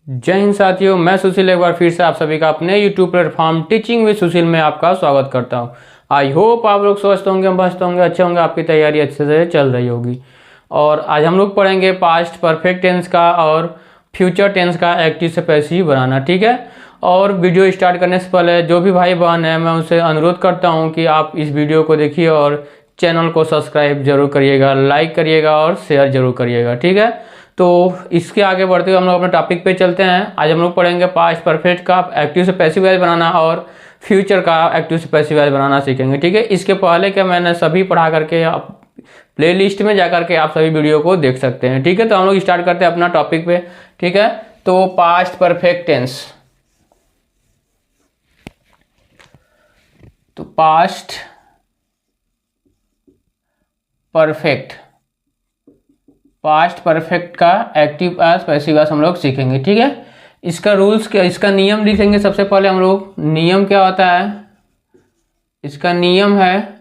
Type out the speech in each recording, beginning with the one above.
जय हिंद साथियों, मैं सुशील एक बार फिर से आप सभी का अपने YouTube प्लेटफॉर्म टीचिंग विद सुशील में आपका स्वागत करता हूं। आई होप आप लोग स्वस्थ होंगे, मस्त होंगे, अच्छे होंगे, आपकी तैयारी अच्छे से चल रही होगी। और आज हम लोग पढ़ेंगे पास्ट परफेक्ट टेंस का और फ्यूचर टेंस का एक्टिव से पैसिव बनाना, ठीक है। और वीडियो स्टार्ट करने से पहले जो भी भाई बहन है, मैं उनसे अनुरोध करता हूँ कि आप इस वीडियो को देखिए और चैनल को सब्सक्राइब जरूर करिएगा, लाइक करिएगा और शेयर जरूर करिएगा, ठीक है। तो इसके आगे बढ़ते हुए हम लोग अपने टॉपिक पे चलते हैं। आज हम लोग पढ़ेंगे पास्ट परफेक्ट का एक्टिव से पैसिव वॉइस बनाना और फ्यूचर का एक्टिव से पैसिव वॉइस बनाना सीखेंगे, ठीक है। इसके पहले क्या मैंने सभी पढ़ा करके आप प्ले लिस्ट में जा करके आप सभी वीडियो को देख सकते हैं, ठीक है। तो हम लोग स्टार्ट करते हैं अपना टॉपिक पे, ठीक है। तो पास्ट परफेक्ट टेंस, तो पास्ट परफेक्ट का एक्टिव एज पैसिव एज हम लोग सीखेंगे, ठीक है। इसका रूल्स क्या, इसका नियम लिखेंगे। सबसे पहले हम लोग नियम क्या होता है, इसका नियम है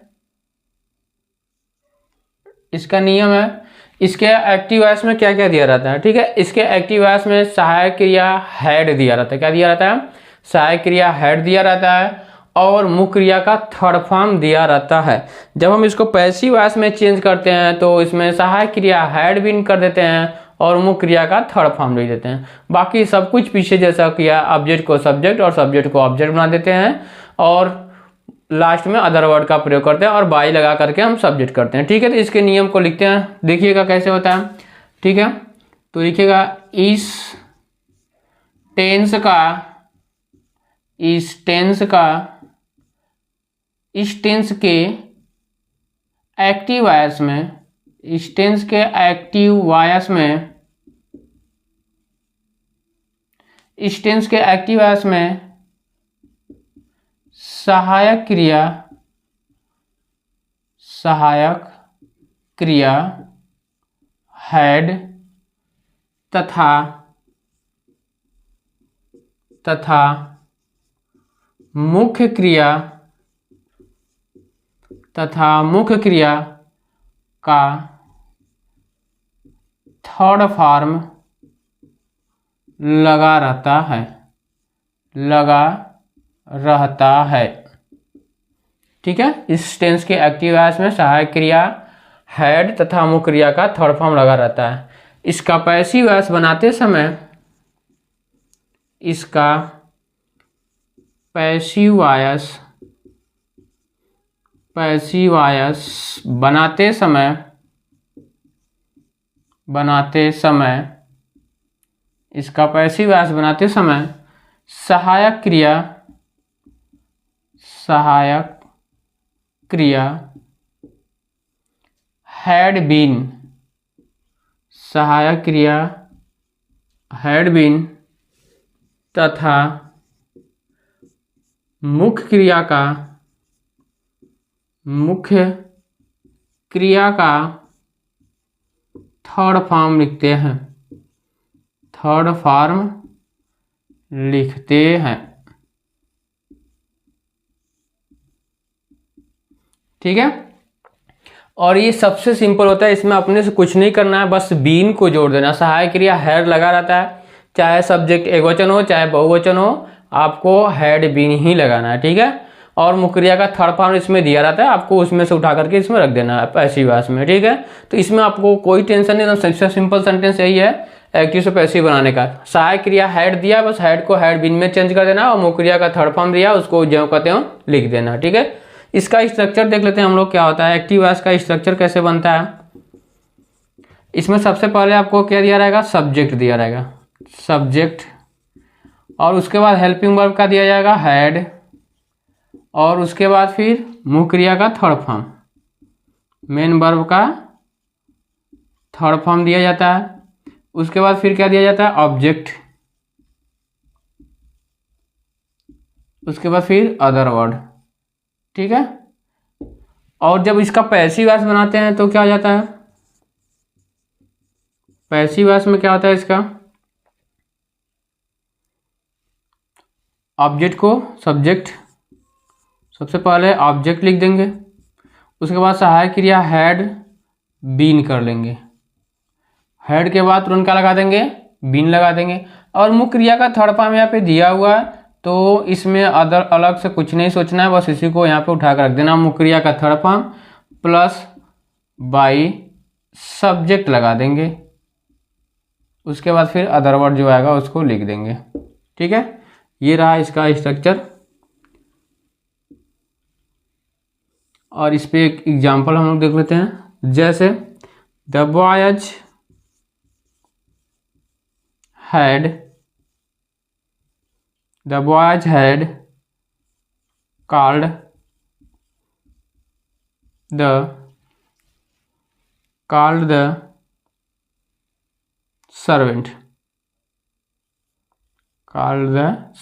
इसके एक्टिव वॉइस में क्या क्या दिया रहता है, ठीक है। इसके एक्टिव वॉइस में सहायक क्रिया हेड दिया रहता है। क्या दिया रहता है? सहायक क्रिया हेड दिया रहता है और मुख्य क्रिया का थर्ड फॉर्म दिया रहता है। जब हम इसको पैसिव वॉइस में चेंज करते हैं तो इसमें सहायक क्रिया हैड बीन कर देते हैं और मुख्य क्रिया का थर्ड फॉर्म लिख देते हैं। बाकी सब कुछ पीछे जैसा किया, ऑब्जेक्ट को सब्जेक्ट और सब्जेक्ट को ऑब्जेक्ट बना देते हैं और लास्ट में अदर वर्ड का प्रयोग करते हैं और बाई लगा करके हम सब्जेक्ट करते हैं, ठीक है। तो इसके नियम को लिखते हैं, देखिएगा कैसे होता है, ठीक है। तो लिखिएगा इस टेंस के एक्टिव वॉइस में सहायक क्रिया हेड तथा मुख्य क्रिया का थर्ड फॉर्म लगा रहता है, ठीक है। इस टेंस के एक्टिव वॉइस में सहायक क्रिया हेड तथा मुख्य क्रिया का थर्ड फॉर्म लगा रहता है। इसका पैसिव वॉइस बनाते समय सहायक क्रिया हैड बीन तथा मुख्य क्रिया का थर्ड फॉर्म लिखते हैं, ठीक है। और ये सबसे सिंपल होता है, इसमें अपने से कुछ नहीं करना है, बस बीन को जोड़ देना। सहायक क्रिया हेड लगा रहता है, चाहे सब्जेक्ट एकवचन हो चाहे बहुवचन हो, आपको हेड बीन ही लगाना है, ठीक है। और मुख्य क्रिया का थर्ड फॉर्म इसमें दिया रहता है, आपको उसमें से उठा करके इसमें रख देना है पैसिव वॉइस में, ठीक है। तो इसमें आपको कोई टेंशन नहीं, सबसे सिंपल सेंटेंस यही है एक्टिव से पैसिव बनाने का। सहायक क्रिया हेड दिया, बस हेड को हेड बीन में चेंज कर देना और मुख्य क्रिया का थर्ड फॉर्म दिया, उसको जो कहते हो लिख देना, ठीक है। इसका स्ट्रक्चर देख लेते हैं हम लोग क्या होता है, एक्टिव वॉइस का स्ट्रक्चर कैसे बनता है। इसमें सबसे पहले आपको क्या दिया रहेगा, सब्जेक्ट दिया रहेगा, सब्जेक्ट, और उसके बाद हेल्पिंग वर्ब का दिया जाएगा हेड, और उसके बाद फिर मुख्य क्रिया का थर्ड फॉर्म, मेन वर्ब का थर्ड फॉर्म दिया जाता है। उसके बाद फिर क्या दिया जाता है, ऑब्जेक्ट, उसके बाद फिर अदर वर्ड, ठीक है। और जब इसका पैसिव वॉइस बनाते हैं तो क्या हो जाता है, पैसिव वॉइस में क्या होता है, इसका ऑब्जेक्ट को सब्जेक्ट, सबसे पहले ऑब्जेक्ट लिख देंगे, उसके बाद सहायक क्रिया हैड बीन कर लेंगे, हेड के बाद तुरंत क्या लगा देंगे, बीन लगा देंगे। और मुख्य क्रिया का थर्ड फॉर्म यहाँ पे दिया हुआ है, तो इसमें अदर अलग से कुछ नहीं सोचना है, बस इसी को यहाँ पे उठा कर रख देना। मुख्य क्रिया का third form plus by subject लगा देंगे, उसके बाद फिर अदर वर्ड जो आएगा उसको लिख देंगे। ठीक है, ये रहा इसका स्ट्रक्चर। और इस पे एक एग्जांपल हम लोग देख लेते हैं, जैसे the boys had called the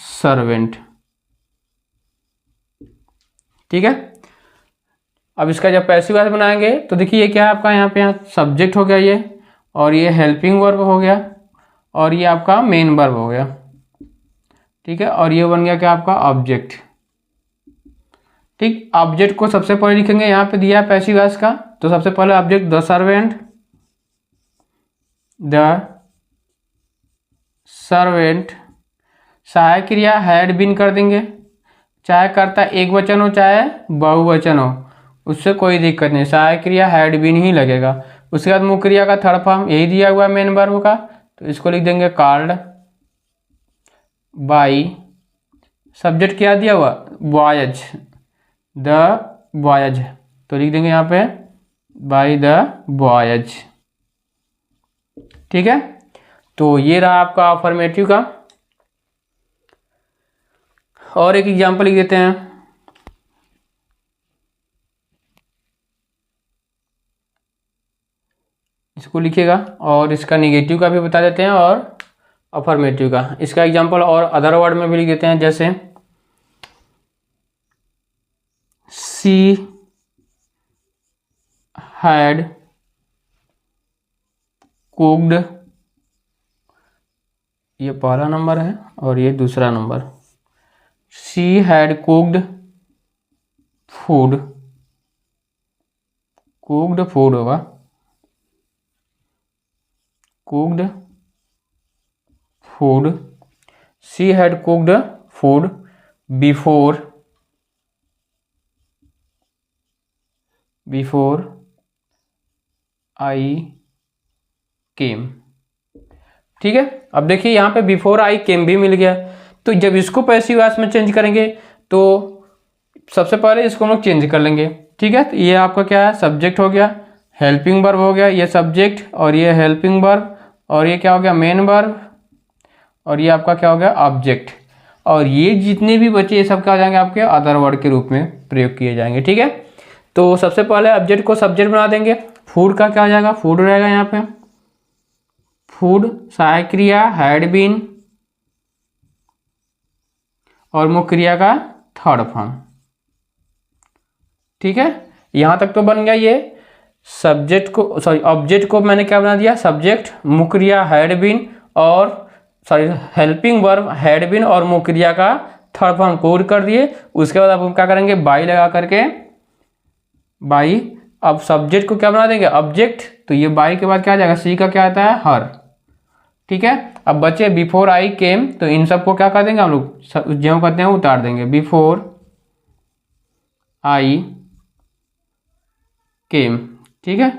servant ठीक है। अब इसका जब पैसिव वॉइस बनाएंगे तो देखिए ये क्या है आपका, यहाँ सब्जेक्ट हो गया ये, और ये हेल्पिंग वर्ब हो गया, और ये आपका मेन वर्ब हो गया। ठीक है, और ये बन गया क्या आपका ऑब्जेक्ट। ठीक, ऑब्जेक्ट को सबसे पहले लिखेंगे, यहाँ पे दिया है पैसिव वॉइस का, तो सबसे पहले ऑब्जेक्ट द सर्वेंट सहायक क्रिया हैड बीन कर देंगे, चाहे कर्ता एक वचन हो चाहे बहुवचन हो, उससे कोई दिक्कत नहीं, सहायक क्रिया हैड बीन ही लगेगा। उसके बाद मुख्य क्रिया का थर्ड फॉर्म यही दिया हुआ है मेन वर्ब का, तो इसको लिख देंगे कॉल्ड बाई, सब्जेक्ट क्या दिया हुआ बॉयज, द बॉयज, तो लिख देंगे यहाँ पे बाई द बॉयज। ठीक है, तो ये रहा आपका अफर्मेटिव का। और एक एग्जांपल लिख देते हैं, इसको लिखिएगा, और इसका निगेटिव का भी बता देते हैं और अफर्मेटिव का। इसका एग्जांपल और अदर वर्ड में भी लिख देते हैं, जैसे सी हैड कुक्ड, ये पहला नंबर है और ये दूसरा number, she had cooked food, cooked food होगा, cooked food, she had cooked food before I came. ठीक है, अब देखिए यहाँ पे बिफोर आई केम भी मिल गया, तो जब इसको पैसिव वॉइस में चेंज करेंगे तो सबसे पहले इसको हम लोग चेंज कर लेंगे। ठीक है, तो ये आपका क्या है, सब्जेक्ट हो गया, हेल्पिंग वर्ब हो गया, ये सब्जेक्ट और ये हेल्पिंग वर्ब, और ये क्या हो गया मेन वर्ब, और ये आपका क्या हो गया ऑब्जेक्ट, और ये जितने भी बचे ये सब क्या हो जाएंगे आपके अदर वर्ड के रूप में प्रयोग किए जाएंगे। ठीक है, तो सबसे पहले ऑब्जेक्ट को सब्जेक्ट बना देंगे, फूड का क्या हो जाएगा, फूड रहेगा यहाँ पे, फूड सहायक क्रिया हैड बीन, और मुख्य क्रिया का थर्ड फॉर्म। ठीक है, यहां तक तो बन गया ये। सब्जेक्ट को सॉरी ऑब्जेक्ट को मैंने क्या बना दिया, सब्जेक्ट, मुख्य क्रिया हैड बीन, और sorry helping verb had been और मुख्य क्रिया का थर्ड फॉर्म कोड कर दिए। उसके बाद अब हम क्या करेंगे, बाई लगा करके, बाई, अब सब्जेक्ट को क्या बना देंगे ऑब्जेक्ट, तो ये बाई के बाद क्या आ जाएगा, सी का क्या आता है हर। ठीक है, अब बचे बिफोर आई केम, तो इन सबको क्या कर देंगे हम लोग, जो करते हैं उतार देंगे, बिफोर आई केम। ठीक है,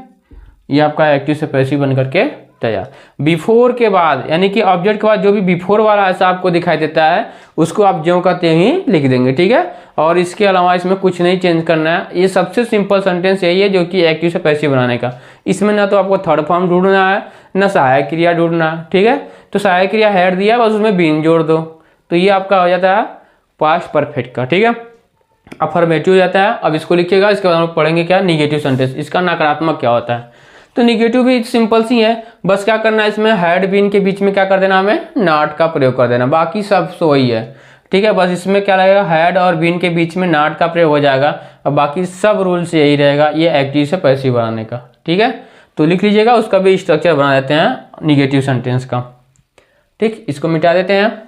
ये आपका एक्टिव से पैसिव बन करके तैयार। बिफोर के बाद यानी कि ऑब्जेक्ट के बाद जो भी बिफोर वाला ऐसा आपको दिखाई देता है उसको आप ज्यों का त्यों ही लिख देंगे। ठीक है, और इसके अलावा इसमें कुछ नहीं चेंज करना है। ये सबसे सिंपल सेंटेंस यही है जो कि एक्टिव से पैसिव बनाने का। इसमें ना तो आपको थर्ड फॉर्म ढूंढना है ना सहायक क्रिया ढूंढना है। ठीक है, तो सहायक क्रिया हैड दिया, बस उसमें बीन जोड़ दो, तो ये आपका हो जाता है पास्ट परफेक्ट का। ठीक है, अफर्मेटिव हो जाता है। अब इसको लिखिएगा, इसके बाद हम लोग पढ़ेंगे क्या, निगेटिव सेंटेंस, इसका नकारात्मक क्या होता है। तो निगेटिव भी सिंपल सी है, बस क्या करना है, इसमें हैड बीन के बीच में क्या कर देना, हमें नॉट का प्रयोग कर देना, बाकी सब वही है। ठीक है, बस इसमें क्या लगेगा, हैड और बीन के बीच में नॉट का प्रयोग हो जाएगा, और बाकी सब रूल्स यही रहेगा, ये एक्टिव से पैसिव बनाने का। ठीक है, तो लिख लीजिएगा, उसका भी स्ट्रक्चर बना देते हैं निगेटिव सेंटेंस का। ठीक, इसको मिटा देते हैं।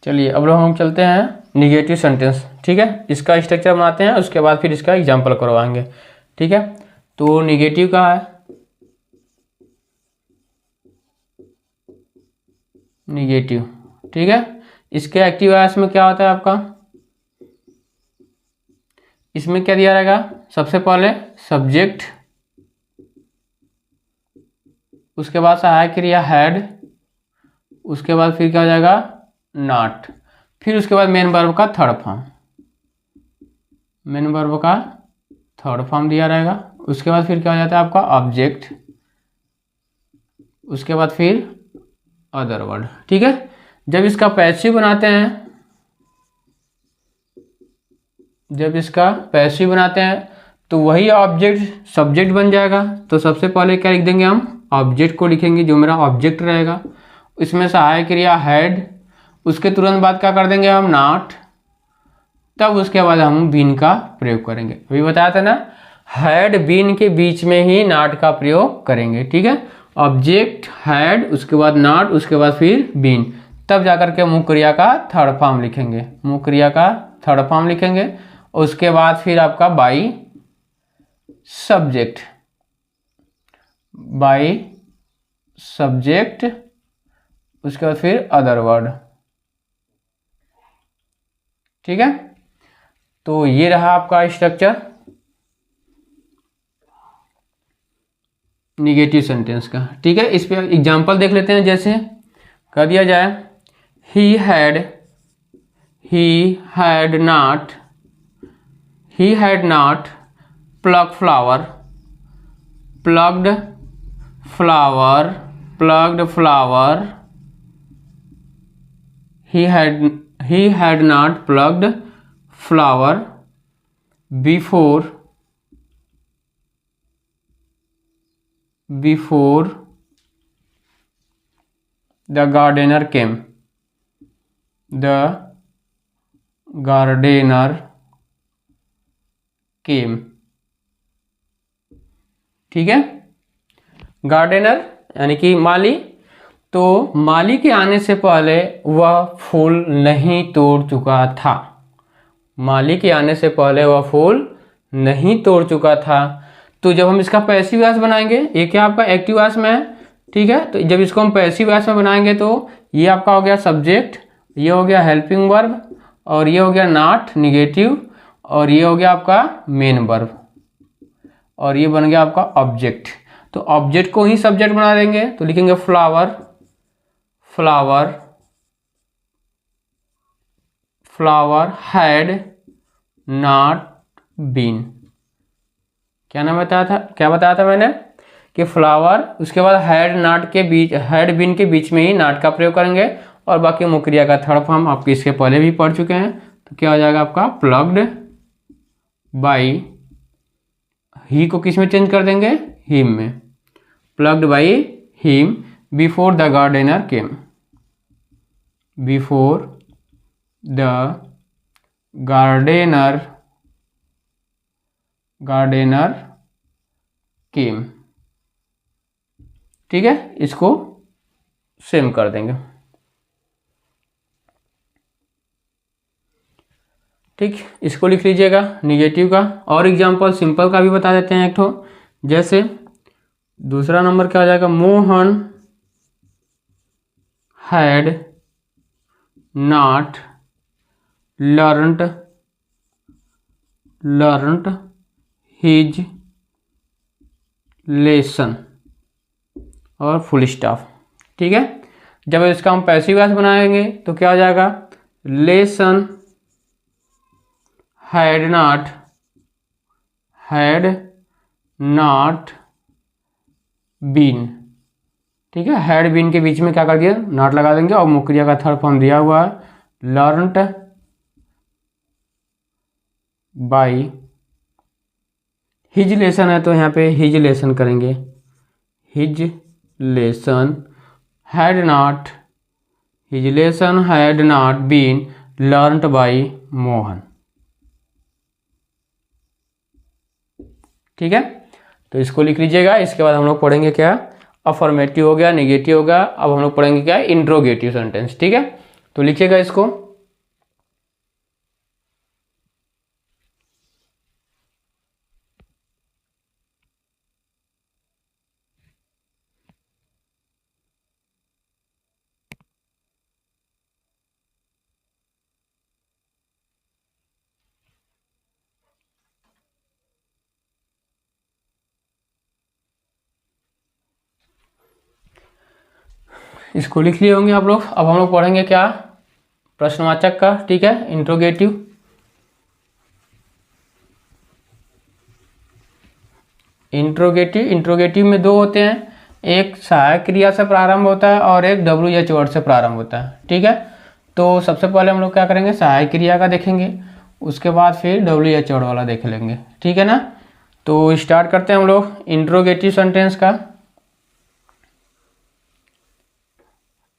चलिए अब हम चलते हैं निगेटिव सेंटेंस। ठीक है, इसका स्ट्रक्चर बनाते हैं, उसके बाद फिर इसका एग्जाम्पल करवाएंगे। ठीक है, तो निगेटिव का है निगेटिव। ठीक है, इसके एक्टिव वॉइस में क्या होता है आपका, इसमें क्या दिया रहेगा, सबसे पहले सब्जेक्ट, उसके बाद सहायक क्रिया हैड, उसके बाद फिर क्या हो जाएगा नॉट, फिर उसके बाद मेन वर्ब का थर्ड फॉर्म, मेन वर्ब का थर्ड फॉर्म दिया रहेगा। उसके बाद फिर क्या हो जाता है आपका ऑब्जेक्ट, उसके बाद फिर अदर वर्ड। ठीक है, जब इसका पैसिव बनाते हैं, जब इसका पैसिव बनाते हैं तो वही ऑब्जेक्ट सब्जेक्ट बन जाएगा। तो सबसे पहले क्या लिख देंगे, हम ऑब्जेक्ट को लिखेंगे, जो मेरा ऑब्जेक्ट रहेगा, इसमें सहायक क्रिया हैड, उसके तुरंत बाद क्या कर देंगे हम नॉट, तब उसके बाद हम बीन का प्रयोग करेंगे। अभी बताया था ना, हैड बीन के बीच में ही नॉट का प्रयोग करेंगे। ठीक है, ऑब्जेक्ट हैड, उसके बाद नॉट, उसके बाद फिर बीन, तब जाकर के मुख्य क्रिया का थर्ड फॉर्म लिखेंगे, मुख्य क्रिया का थर्ड फॉर्म लिखेंगे। उसके बाद फिर आपका बाई सब्जेक्ट, बाई सब्जेक्ट, उसके बाद फिर अदर वर्ड। ठीक है, तो ये रहा आपका स्ट्रक्चर निगेटिव सेंटेंस का। ठीक है, इस पे एग्जांपल देख लेते हैं। जैसे कह दिया जाए he had not plug flower, plugged flower, he had not plucked flower before the gardener came, ठीक है, गार्डनर यानी कि माली, तो माली के आने से पहले वह फूल नहीं तोड़ चुका था, माली के आने से पहले वह फूल नहीं तोड़ चुका था। तो जब हम इसका पैसिव वॉइस बनाएंगे, ये क्या आपका एक्टिव वॉइस में है। ठीक है, तो जब इसको हम पैसिव वॉइस में बनाएंगे तो ये आपका हो गया सब्जेक्ट, ये हो गया हेल्पिंग वर्ब, और ये हो गया नॉट निगेटिव, और ये हो गया आपका मेन वर्ब, और ये बन गया आपका ऑब्जेक्ट। तो ऑब्जेक्ट को ही सब्जेक्ट बना देंगे, तो लिखेंगे फ्लावर हैड नॉट बीन। क्या बताया था मैंने कि फ्लावर, उसके बाद हैड नॉट के बीच, हैड बीन के बीच में ही नॉट का प्रयोग करेंगे, और बाकी मुख्य क्रिया का थर्ड फॉर्म आपके इसके पहले भी पढ़ चुके हैं। तो क्या हो जाएगा आपका प्लग्ड बाई, ही को किस में चेंज कर देंगे, हिम में, plugged by him before the gardener came, before the gardener came. ठीक है, इसको सेम कर देंगे। ठीक, इसको लिख लीजिएगा निगेटिव का। और एग्जांपल सिंपल का भी बता देते हैं एक ठो। जैसे दूसरा नंबर क्या हो जाएगा, Mohan had not learned his lesson, और फुल स्टॉप। ठीक है, जब इसका हम पैसिव वॉइस बनाएंगे तो क्या हो जाएगा, लेसन हैड नॉट बीन। ठीक है, हैड बीन के बीच में क्या कर दिया, नॉट लगा देंगे, और मुख्य क्रिया का थर्ड फॉर्म दिया हुआ है लर्नड बाई हिज लेसन है, तो यहाँ पे हिज लेसन करेंगे, his lesson had not been learned by Mohan. ठीक है, तो इसको लिख लीजिएगा। इसके बाद हम लोग पढ़ेंगे क्या, अफर्मेटिव हो गया, निगेटिव हो गया, अब हम लोग पढ़ेंगे क्या, इंट्रोगेटिव सेंटेंस। ठीक है, तो लिखिएगा इसको। इसको लिख लिए होंगे आप लोग। अब हम लोग पढ़ेंगे क्या, प्रश्नवाचक का, ठीक है, इंट्रोगेटिव। इंट्रोगेटिव में दो होते हैं, एक सहायक क्रिया से प्रारंभ होता है और एक WH वर्ड से प्रारंभ होता है, ठीक है। तो सबसे पहले हम लोग क्या करेंगे, सहायक क्रिया का देखेंगे, उसके बाद फिर WH वर्ड वाला देख लेंगे, ठीक है ना। तो स्टार्ट करते हैं हम लोग इंट्रोगेटिव सेंटेंस का।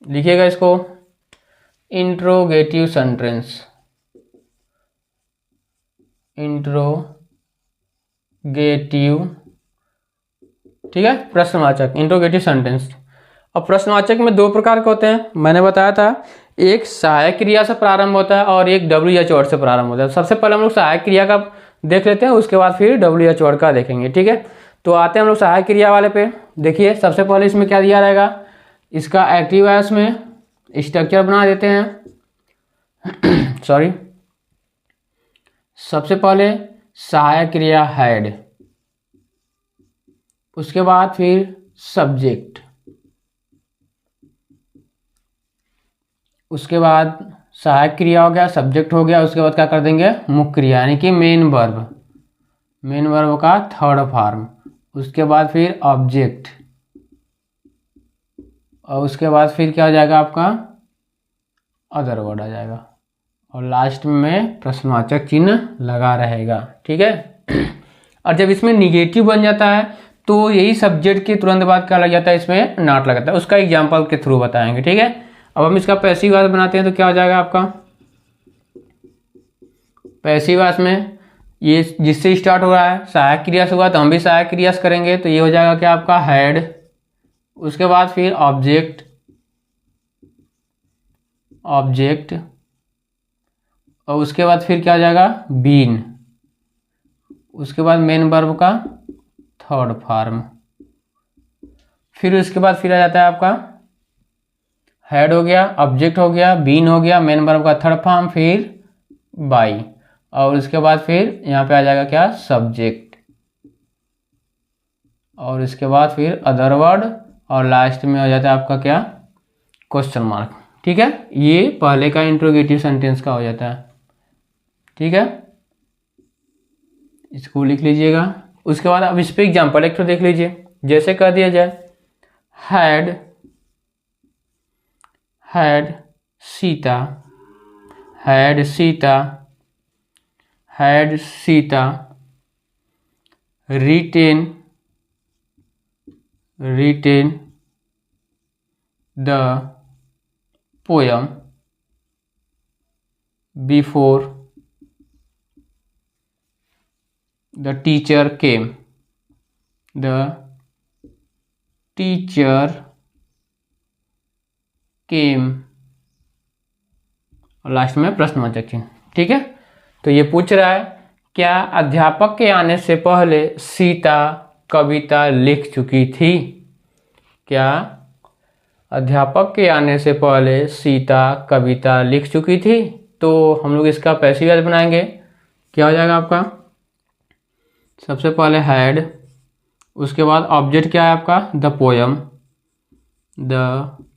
लिखिएगा इसको, इंट्रोगेटिव सेंटेंस, इंट्रोगेटिव, ठीक है, प्रश्नवाचक, इंट्रोगेटिव सेंटेंस। अब प्रश्नवाचक में दो प्रकार के होते हैं, मैंने बताया था, एक सहायक क्रिया से प्रारंभ होता है और एक WH वर्ड से प्रारंभ होता है। सबसे पहले हम लोग सहायक क्रिया का देख लेते हैं, उसके बाद फिर WH वर्ड का देखेंगे, ठीक है। तो आते हैं हम लोग सहायक क्रिया वाले पे। देखिए सबसे पहले इसमें क्या दिया रहेगा, इसका एक्टिव वॉइस में स्ट्रक्चर बना देते हैं सॉरी। सबसे पहले सहायक क्रिया हैड, उसके बाद फिर सब्जेक्ट, उसके बाद सहायक क्रिया हो गया, सब्जेक्ट हो गया, उसके बाद क्या कर देंगे, मुख्य क्रिया यानी कि मेन वर्ब का थर्ड फॉर्म, उसके बाद फिर ऑब्जेक्ट, और उसके बाद फिर क्या हो जाएगा आपका, अदर वर्ड आ जाएगा, और लास्ट में प्रश्नवाचक चिन्ह लगा रहेगा, ठीक है। और जब इसमें निगेटिव बन जाता है तो यही सब्जेक्ट के तुरंत बाद क्या लग जाता है, इसमें नॉट लगाता है, उसका एग्जाम्पल के थ्रू बताएंगे, ठीक है। अब हम इसका पैसिव वॉइस बनाते हैं तो क्या हो जाएगा आपका, पैसिव वॉइस में ये जिससे स्टार्ट हो रहा है, सहायक क्रिया से हुआ तो हम भी सहायक क्रिया से करेंगे, तो ये हो जाएगा क्या आपका हैड, उसके बाद फिर ऑब्जेक्ट, और उसके बाद फिर क्या हो जाएगा, बीन, उसके बाद मेन वर्ब का थर्ड फॉर्म, फिर उसके बाद फिर आ जाता है आपका हेड हो गया, ऑब्जेक्ट हो गया, बीन हो गया, मेन वर्ब का थर्ड फॉर्म, फिर बाई, और उसके बाद फिर यहाँ पे आ जाएगा क्या, सब्जेक्ट, और इसके बाद फिर अदर वर्ड, और लास्ट में हो जाता है आपका क्या, क्वेश्चन मार्क, ठीक है। ये पहले का इंट्रोगेटिव सेंटेंस का हो जाता है, ठीक है। इसको लिख लीजिएगा। उसके बाद अब इस पर एग्जाम्पल एक तो देख लीजिए, जैसे कह दिया जाए had Sita written the poem before the teacher came, और लास्ट में प्रश्नवाचक चिन्ह, ठीक है। तो ये पूछ रहा है, क्या अध्यापक के आने से पहले सीता कविता लिख चुकी थी, क्या अध्यापक के आने से पहले सीता कविता लिख चुकी थी। तो हम लोग इसका पैसिव वॉइस बनाएंगे, क्या हो जाएगा आपका, सबसे पहले हैड, उसके बाद ऑब्जेक्ट क्या है आपका, द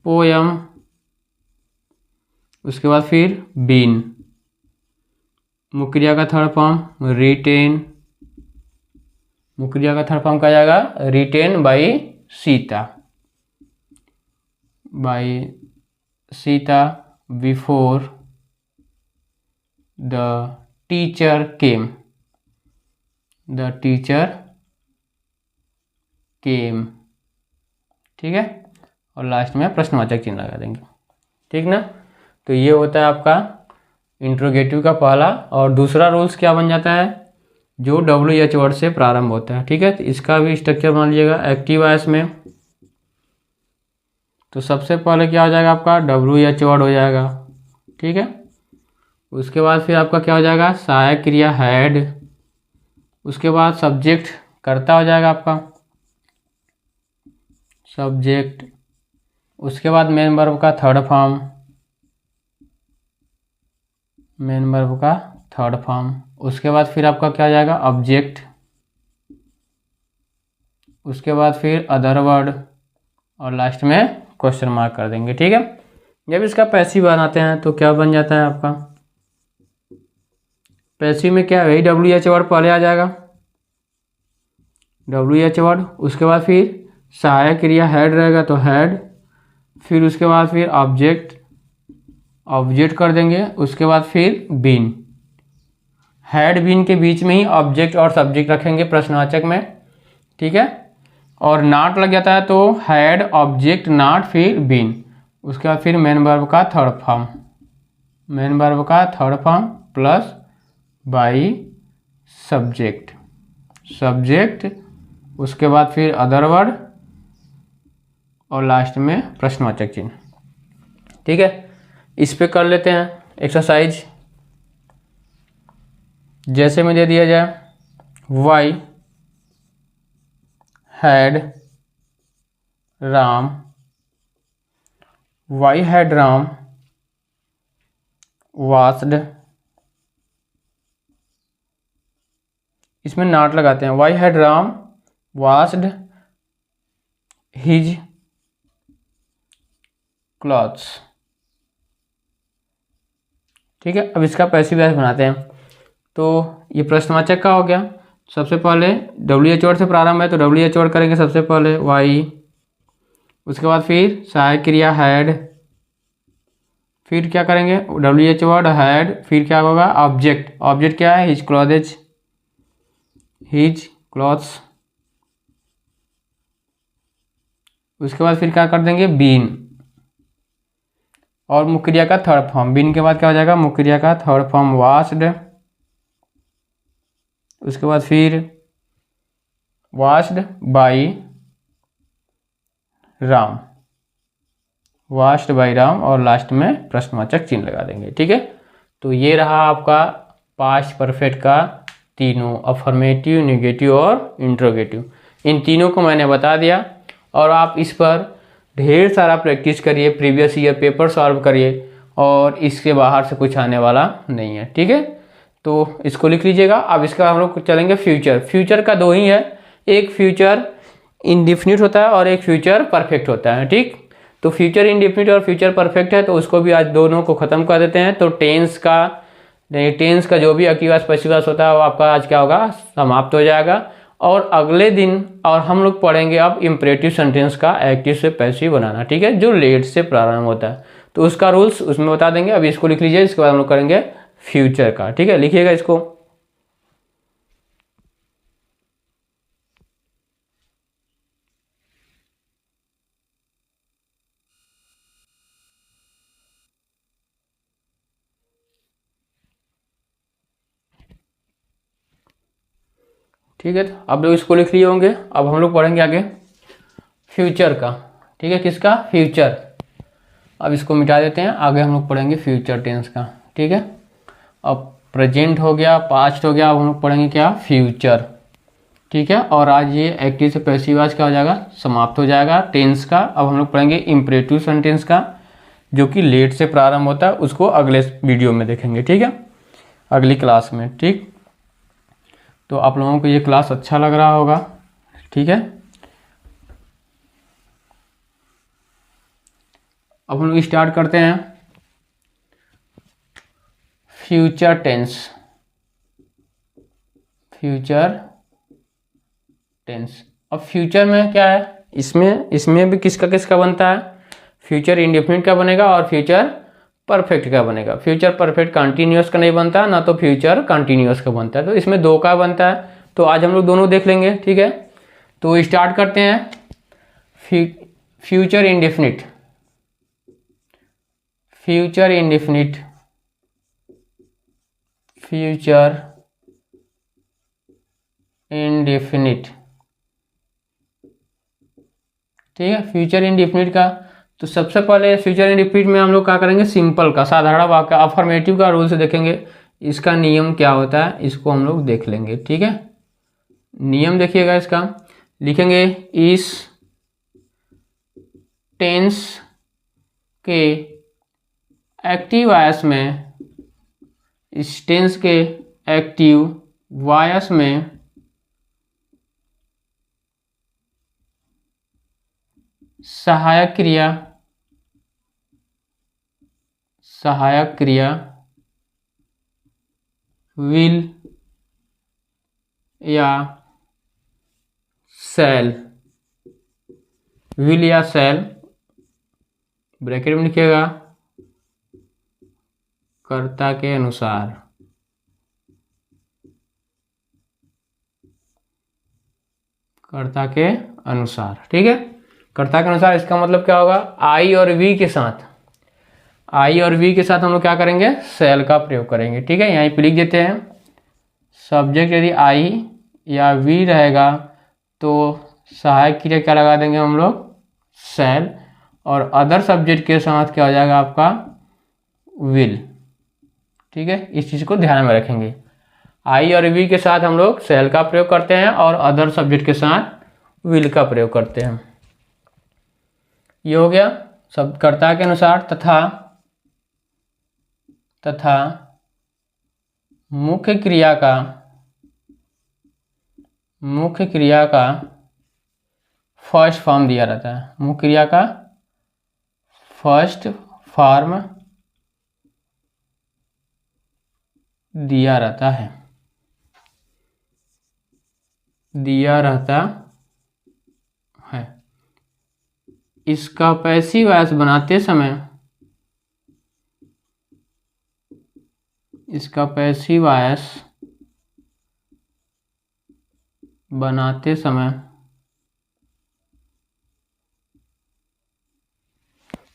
पोयम, उसके बाद फिर बीन, मुख्य क्रिया का थर्ड फॉर्म रिटेन, मुख्य क्रिया का थर्ड फॉर्म क्या जाएगा, written by Sita before the teacher came, ठीक है, और लास्ट में प्रश्नवाचक चिन्ह लगा देंगे, ठीक ना। तो ये होता है आपका इंट्रोगेटिव का पहला। और दूसरा रूल्स क्या बन जाता है, जो WH वर्ड से प्रारंभ होता है, ठीक है। तो इसका भी स्ट्रक्चर बना लीजिएगा एक्टिव वॉइस में। तो सबसे पहले क्या हो जाएगा आपका, WH वर्ड हो जाएगा, ठीक है। उसके बाद फिर आपका क्या हो जाएगा, सहायक क्रिया हैड, उसके बाद सब्जेक्ट कर्ता हो जाएगा आपका, सब्जेक्ट, उसके बाद मेन वर्ब का थर्ड फॉर्म, मेन वर्ब का थर्ड फॉर्म, उसके बाद फिर आपका क्या हो जाएगा, ऑब्जेक्ट, उसके बाद फिर अदर वर्ड, और लास्ट में क्वेश्चन मार्क कर देंगे। ठीक है। जब इसका पैसिव बनाते हैं तो क्या बन जाता है आपका, पैसिव में क्या है, WH वर्ड पहले आ जाएगा, WH वर्ड, उसके बाद फिर सहायक क्रिया हैड रहेगा तो हैड, फिर उसके बाद फिर ऑब्जेक्ट, ऑब्जेक्ट कर देंगे, उसके बाद फिर बीन, हैड बीन के बीच में ही ऑब्जेक्ट और सब्जेक्ट रखेंगे प्रश्नवाचक में। ठीक है। और नॉट लग जाता है तो हैड ऑब्जेक्ट नॉट फिर बीन, उसके बाद फिर मेन वर्ब का थर्ड फॉर्म, मेन वर्ब का third form plus by subject, subject, उसके बाद फिर अदर वर्ड और लास्ट में प्रश्नवाचक चिन्ह। ठीक है। इस पे कर लेते हैं एक्सरसाइज। जैसे में दे दिया जाए, why had Ram, why had Ram washed, इसमें नॉट लगाते हैं, why had Ram washed his clothes. ठीक है। अब इसका पैसिव वॉइस बनाते हैं। तो ये प्रश्नवाचक का हो गया, सबसे पहले WH वर्ड से प्रारंभ है तो WH वर्ड करेंगे सबसे पहले वाई, उसके बाद फिर सहायक क्रिया हैड, फिर क्या करेंगे WH वर्ड हैड, फिर क्या होगा ऑब्जेक्ट, ऑब्जेक्ट क्या है हिज क्लॉथेज, हिज क्लॉथ्स, उसके बाद फिर क्या कर देंगे बीन, और मुख्य क्रिया का थर्ड फॉर्म, बीन के बाद क्या हो जाएगा मुख्य क्रिया का थर्ड फॉर्म वास्ड, उसके बाद फिर washed by Ram, washed by Ram, और लास्ट में प्रश्नवाचक चिन्ह लगा देंगे। ठीक है। तो ये रहा आपका पास्ट परफेक्ट का तीनों, अफर्मेटिव, नेगेटिव और इंट्रोगेटिव। इन तीनों को मैंने बता दिया और आप इस पर ढेर सारा प्रैक्टिस करिए, प्रीवियस ईयर पेपर सॉल्व करिए, और इसके बाहर से कुछ आने वाला नहीं है। ठीक है। तो इसको लिख लीजिएगा। अब इसका हम लोग चलेंगे फ्यूचर। फ्यूचर का दो ही है, एक फ्यूचर इंडेफिनिट होता है और एक फ्यूचर परफेक्ट होता है। ठीक। तो फ्यूचर इंडेफिनिट और फ्यूचर परफेक्ट है तो उसको भी आज दोनों को खत्म कर देते हैं। तो टेंस का जो भी एक्टिव पैसिव वॉइस होता है वो आपका आज क्या होगा, समाप्त हो जाएगा। और अगले दिन और हम लोग पढ़ेंगे अब इम्परेटिव सेंटेंस का एक्टिव से पैसिव बनाना। ठीक है। जो लेट से प्रारंभ होता है तो उसका रूल्स उसमें बता देंगे। अभी इसको लिख लीजिए, इसके बाद हम लोग करेंगे फ्यूचर का। ठीक है। लिखिएगा इसको। ठीक है। तो आप लोग इसको लिख लिए होंगे। अब हम लोग पढ़ेंगे आगे फ्यूचर का। ठीक है। किसका, फ्यूचर। अब इसको मिटा देते हैं, आगे हम लोग पढ़ेंगे फ्यूचर टेंस का। ठीक है। अब प्रेजेंट हो गया, पास्ट हो गया, अब हम लोग पढ़ेंगे क्या, फ्यूचर। ठीक है। और आज ये एक्टिव से पैसिव आज क्या हो जाएगा, समाप्त हो जाएगा टेंस का। अब हम लोग पढ़ेंगे इम्परेटिव सेंटेंस का, जो कि लेट से प्रारंभ होता है, उसको अगले वीडियो में देखेंगे। ठीक है, अगली क्लास में। ठीक। तो आप लोगों को ये क्लास अच्छा लग रहा होगा। ठीक है। अब हम लोग स्टार्ट करते हैं फ्यूचर टेंस। Future tense. अब फ्यूचर में क्या है, इसमें भी किसका बनता है, फ्यूचर इंडेफिनिट का बनेगा और फ्यूचर परफेक्ट का बनेगा। फ्यूचर परफेक्ट कंटिन्यूअस का नहीं बनता, ना तो फ्यूचर कंटिन्यूअस का बनता है। तो इसमें दो का बनता है, तो आज हम लोग दोनों देख लेंगे। ठीक है। तो स्टार्ट करते हैं future indefinite. Future indefinite, future indefinite. ठीक है। फ्यूचर इंडेफिनिट का तो सबसे पहले फ्यूचर इन रिपीट में हम लोग क्या करेंगे, सिंपल का साधारण वाक्य अफर्मेटिव का रूल से देखेंगे इसका नियम क्या होता है, इसको हम लोग देख लेंगे। ठीक है, नियम देखिएगा इसका, लिखेंगे इस टेंस के एक्टिव वॉइस में, इस टेंस के एक्टिव वॉइस में सहायक क्रिया विल या शैल, विल या शैल ब्रैकेट में लिखिएगा कर्ता के अनुसार, कर्ता के अनुसार। ठीक है, कर्ता के अनुसार इसका मतलब क्या होगा, आई और वी के साथ, आई और वी के साथ हम लोग क्या करेंगे, शैल का प्रयोग करेंगे। ठीक है, यहीं पे लिख देते हैं सब्जेक्ट यदि आई या वी रहेगा तो सहायक क्रिया क्या लगा देंगे हम लोग, शैल, और अदर सब्जेक्ट के साथ क्या हो जाएगा आपका, विल। ठीक है, इस चीज़ को ध्यान में रखेंगे, आई और वी के साथ हम लोग शैल का प्रयोग करते हैं और अदर सब्जेक्ट के साथ विल का प्रयोग करते हैं। ये हो गया शब्द कर्ता के अनुसार। तथा मुख्य क्रिया का फर्स्ट फॉर्म दिया रहता है, मुख्य क्रिया का फर्स्ट फॉर्म दिया रहता है, इसका पैसिव वॉइस बनाते समय, इसका पैसिव वॉइस बनाते समय,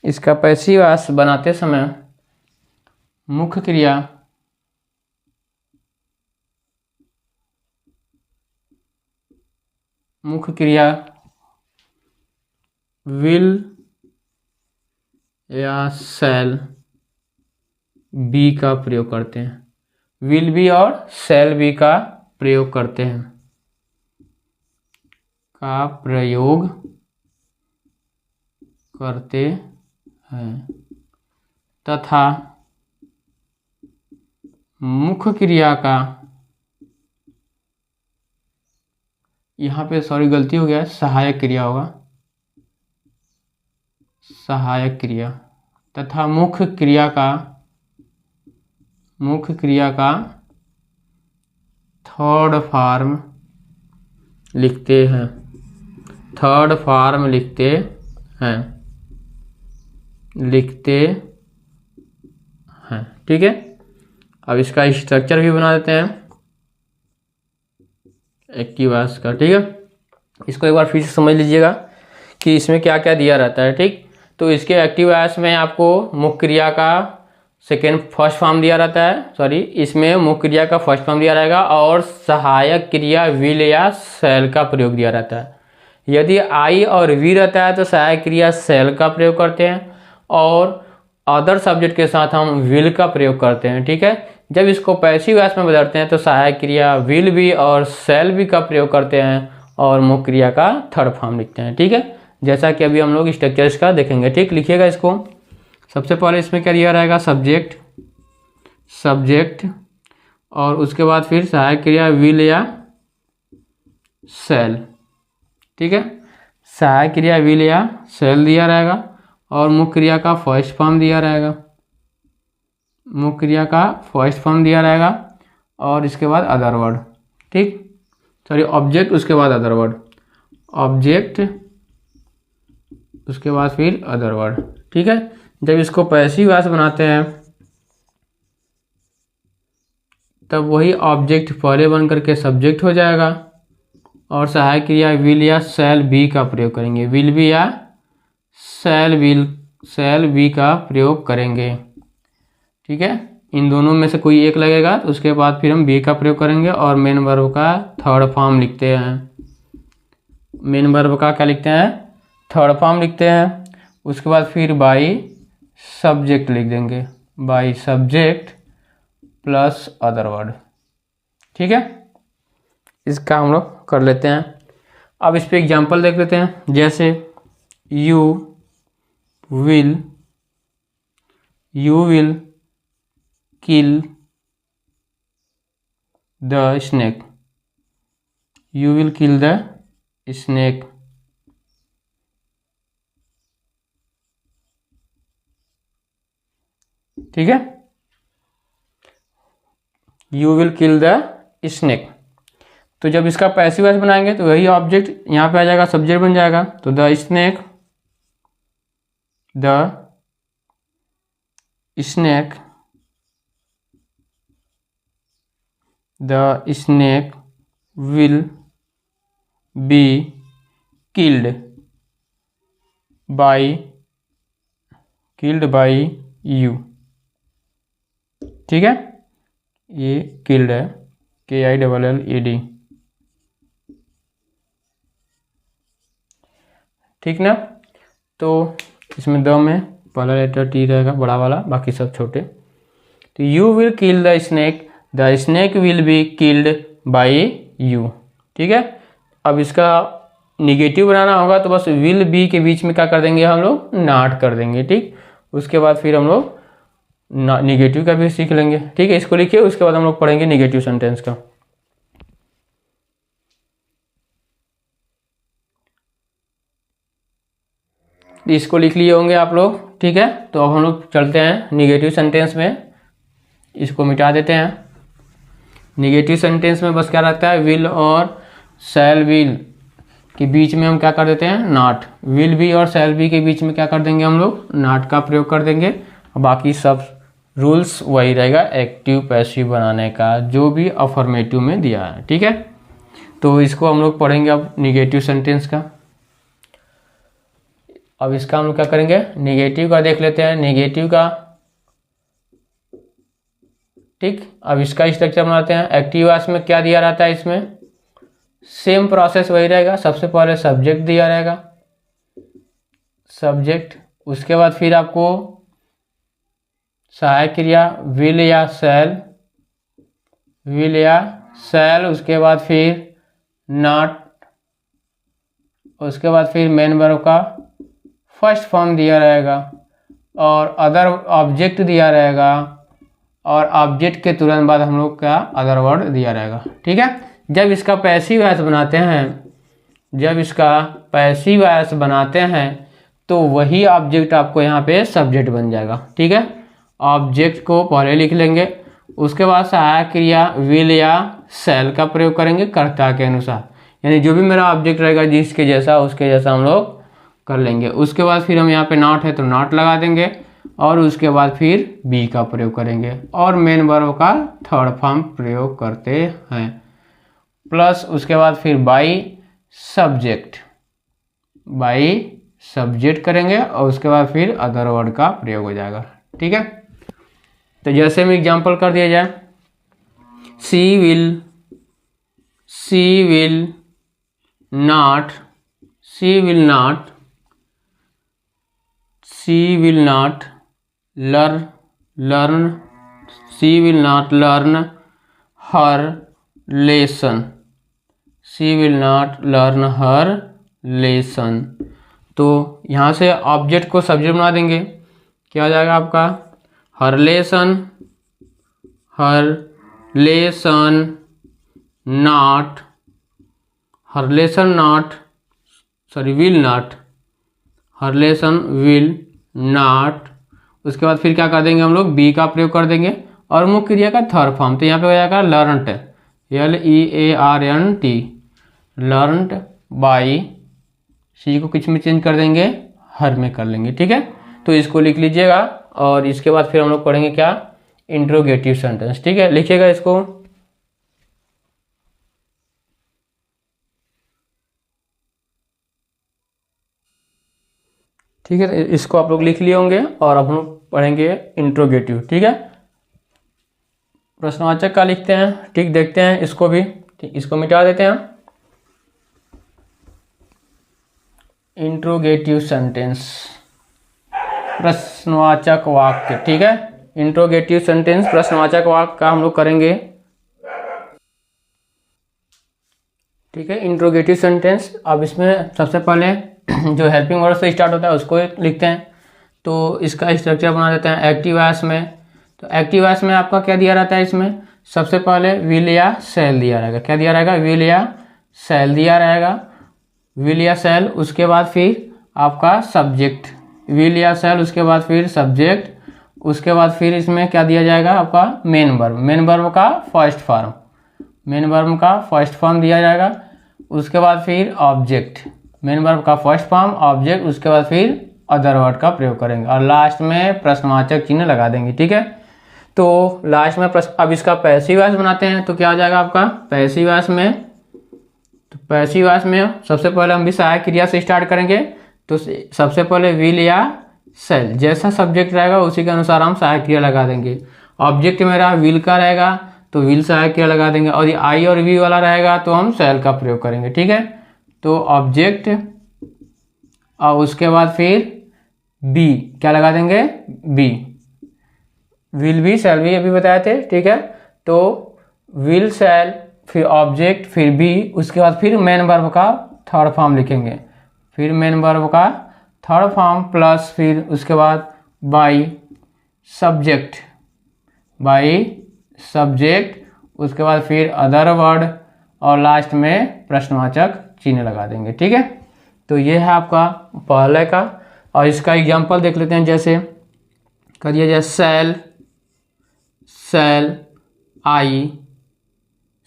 इसका पैसिव वॉइस बनाते समय मुख्य क्रिया विल या शैल बी का प्रयोग करते हैं, विल बी और शैल बी का प्रयोग करते हैं, का प्रयोग करते हैं, तथा मुख्य क्रिया का, यहाँ पे सॉरी गलती हो गया है, सहायक क्रिया होगा, सहायक क्रिया, तथा मुख्य क्रिया का थर्ड फॉर्म लिखते हैं, थर्ड फॉर्म लिखते हैं। ठीक है, अब इसका स्ट्रक्चर भी बना देते हैं एक्टिव वॉइस का। ठीक है, इसको एक बार फिर से समझ लीजिएगा कि इसमें क्या क्या दिया रहता है। ठीक, तो इसके एक्टिव वॉइस में आपको मुख्य क्रिया का फर्स्ट फॉर्म दिया रहता है, सॉरी इसमें मुख्य क्रिया का फर्स्ट फॉर्म दिया रहेगा और सहायक क्रिया विल या शैल का प्रयोग दिया रहता है। यदि आई और वी रहता है तो सहायक क्रिया शैल का प्रयोग करते हैं और अदर सब्जेक्ट के साथ हम विल का प्रयोग करते हैं। ठीक है, जब इसको पैसिव वॉइस में बदलते हैं तो सहायक क्रिया विल भी और शैल भी का प्रयोग करते हैं और मुख्य क्रिया का थर्ड फॉर्म लिखते हैं। ठीक है, जैसा कि अभी हम लोग स्ट्रक्चर इसका देखेंगे। ठीक, लिखिएगा इसको। सबसे पहले इसमें क्या दिया रहेगा, सब्जेक्ट और उसके बाद फिर सहायक क्रिया विल या शैल। ठीक है, सहायक क्रिया विल या शैल दिया रहेगा और मुख्य क्रिया का फर्स्ट फॉर्म दिया रहेगा, मुख्य क्रिया का फर्स्ट फॉर्म दिया रहेगा और इसके बाद अदर वर्ड। ठीक, सॉरी ऑब्जेक्ट, उसके बाद अदर वर्ड, ऑब्जेक्ट उसके बाद फिर अदर वर्ड। ठीक है, जब इसको पैसिव वॉइस बनाते हैं तब वही ऑब्जेक्ट पहले बन करके सब्जेक्ट हो जाएगा और सहायक क्रिया विल या शैल बी का प्रयोग करेंगे, विल बी या शैल बी का प्रयोग करेंगे। ठीक है, इन दोनों में से कोई एक लगेगा तो उसके बाद फिर हम बी का प्रयोग करेंगे और मेन वर्ब का थर्ड फॉर्म लिखते हैं, मेन वर्ब का क्या लिखते हैं, थर्ड फॉर्म लिखते हैं। उसके बाद फिर बाई सब्जेक्ट लिख देंगे, by subject plus other word. ठीक है, इसका हम लोग कर लेते हैं। अब इस पे एग्जांपल देख लेते हैं, जैसे you will kill the snake, you will kill the snake. ठीक है, you will kill the snake. तो जब इसका पैसिव वॉइस बनाएंगे तो वही ऑब्जेक्ट यहाँ पे आ जाएगा, सब्जेक्ट बन जाएगा। तो the snake will be killed by you. ठीक है, ये किल्ड है, KILLED। ठीक ना। तो इसमें द में पहला लेटर टी रहेगा बड़ा वाला, बाकी सब छोटे। तो you will kill the snake will be killed by you. ठीक है, अब इसका निगेटिव बनाना होगा तो बस विल बी के बीच में क्या कर देंगे हम लोग, नॉट कर देंगे। ठीक, उसके बाद फिर हम लोग निगेटिव का भी सीख लेंगे। ठीक है, इसको लिखिए, उसके बाद हम लोग पढ़ेंगे निगेटिव सेंटेंस का। इसको लिख लिए होंगे आप लोग। ठीक है, तो अब हम लोग चलते हैं निगेटिव सेंटेंस में। इसको मिटा देते हैं। निगेटिव सेंटेंस में बस क्या रहता है, विल और शैल विल के बीच में हम क्या कर देते हैं, नॉट। विल बी और शैल बी के बीच में क्या कर देंगे हम लोग, नॉट का प्रयोग कर देंगे। बाकी सब रूल्स वही रहेगा एक्टिव पैसिव बनाने का, जो भी अफर्मेटिव में दिया है। ठीक है, तो इसको हम लोग पढ़ेंगे अब निगेटिव सेंटेंस का। अब इसका हम लोग क्या करेंगे, निगेटिव का देख लेते हैं, निगेटिव का। ठीक, अब इसका स्ट्रक्चर बनाते हैं। एक्टिव वॉइस में क्या दिया रहता है, इसमें सेम प्रोसेस वही रहेगा। सबसे पहले सब्जेक्ट दिया रहेगा, सब्जेक्ट। उसके बाद फिर आपको सहायक क्रिया विल या शैल, उसके बाद फिर नॉट, उसके बाद फिर मेन वर्ब का फर्स्ट फॉर्म दिया रहेगा और अदर ऑब्जेक्ट दिया रहेगा, और ऑब्जेक्ट के तुरंत बाद हम लोग का अदर वर्ड दिया रहेगा। ठीक है, जब इसका पैसिव वॉइस बनाते हैं तो वही ऑब्जेक्ट आपको यहाँ पे सब्जेक्ट बन जाएगा। ठीक है, ऑब्जेक्ट को पहले लिख लेंगे, उसके बाद सहायक क्रिया विल या शैल का प्रयोग करेंगे कर्ता के अनुसार, यानी जो भी मेरा ऑब्जेक्ट रहेगा जिसके जैसा उसके जैसा हम लोग कर लेंगे। उसके बाद फिर हम यहाँ पे नॉट है तो नॉट लगा देंगे, और उसके बाद फिर बी का प्रयोग करेंगे, और मेन वर्ब का थर्ड फॉर्म प्रयोग करते हैं, प्लस उसके बाद फिर बाई सब्जेक्ट करेंगे, और उसके बाद फिर अदर वर्ड का प्रयोग हो जाएगा। ठीक है, तो जैसे में एग्जांपल कर दिया जाए, she will not learn her lesson. तो यहाँ से ऑब्जेक्ट को सब्जेक्ट बना देंगे, क्या हो जाएगा आपका, हर लेसन विल नॉट। उसके बाद फिर क्या कर देंगे हम लोग, बी का प्रयोग कर देंगे, और मुख्य क्रिया का थर्ड फॉर्म। तो यहाँ पे हो जाएगा लर्नट, LEARNT, लर्नट बाई, सी को किस में चेंज कर देंगे, हर में कर लेंगे। ठीक है, तो इसको लिख लीजिएगा, और इसके बाद फिर हम लोग पढ़ेंगे क्या, इंट्रोगेटिव सेंटेंस। ठीक है, लिखिएगा इसको। ठीक है, इसको आप लोग लिख लिए होंगे, और अब हम लोग पढ़ेंगे इंट्रोगेटिव। ठीक है, प्रश्नवाचक का लिखते हैं। ठीक, देखते हैं इसको भी। ठीक, इसको मिटा देते हैं। इंट्रोगेटिव सेंटेंस, प्रश्नवाचक वाक्य। ठीक है, इंट्रोगेटिव सेंटेंस प्रश्नवाचक वाक्य का हम लोग करेंगे। ठीक है, इंट्रोगेटिव सेंटेंस। अब इसमें सबसे पहले जो हेल्पिंग वर्ड से स्टार्ट होता है उसको लिखते हैं। तो इसका स्ट्रक्चर बना देते हैं एक्टिव वॉइस में। तो एक्टिव वॉइस में आपका क्या दिया रहता है, इसमें सबसे पहले विल या शैल दिया रहेगा। क्या दिया रहेगा, विल या शैल दिया रहेगा, विल या शैल। उसके बाद फिर आपका सब्जेक्ट, विल या शैल, उसके बाद फिर सब्जेक्ट, उसके बाद फिर इसमें क्या दिया जाएगा आपका मेन वर्ब, मेन वर्ब का फर्स्ट फॉर्म, मेन वर्ब का फर्स्ट फॉर्म दिया जाएगा। उसके बाद फिर ऑब्जेक्ट, मेन वर्ब का फर्स्ट फॉर्म, ऑब्जेक्ट, उसके बाद फिर अदर वर्ड का प्रयोग करेंगे और लास्ट में प्रश्नवाचक चिन्ह लगा देंगे। ठीक है, तो लास्ट में अब इसका पैसिव वॉइस बनाते हैं। तो क्या हो जाएगा आपका पैसिव वॉइस में, तो पैसिव वॉइस में सबसे पहले हम भी सहायक क्रिया से स्टार्ट करेंगे। तो सबसे पहले विल या शैल, जैसा सब्जेक्ट रहेगा उसी के अनुसार हम सहायक क्रिया लगा देंगे। ऑब्जेक्ट मेरा विल का रहेगा तो विल सहायक क्रिया लगा देंगे, और ये आई और वी वाला रहेगा तो हम शैल का प्रयोग करेंगे। ठीक है, तो ऑब्जेक्ट और उसके बाद फिर बी क्या लगा देंगे, be, will be shall be अभी बताए थे। ठीक है, तो विल शैल फिर ऑब्जेक्ट फिर बी, उसके बाद फिर मेन वर्ब का थर्ड फॉर्म लिखेंगे, फिर मेन वर्ब का थर्ड फॉर्म प्लस फिर उसके बाद बाई सब्जेक्ट, बाई सब्जेक्ट, उसके बाद फिर अदर वर्ड और लास्ट में प्रश्नवाचक चिन्ह लगा देंगे। ठीक है, तो ये है आपका पहले का। और इसका एग्जांपल देख लेते हैं। जैसे कर दिया जाए शैल,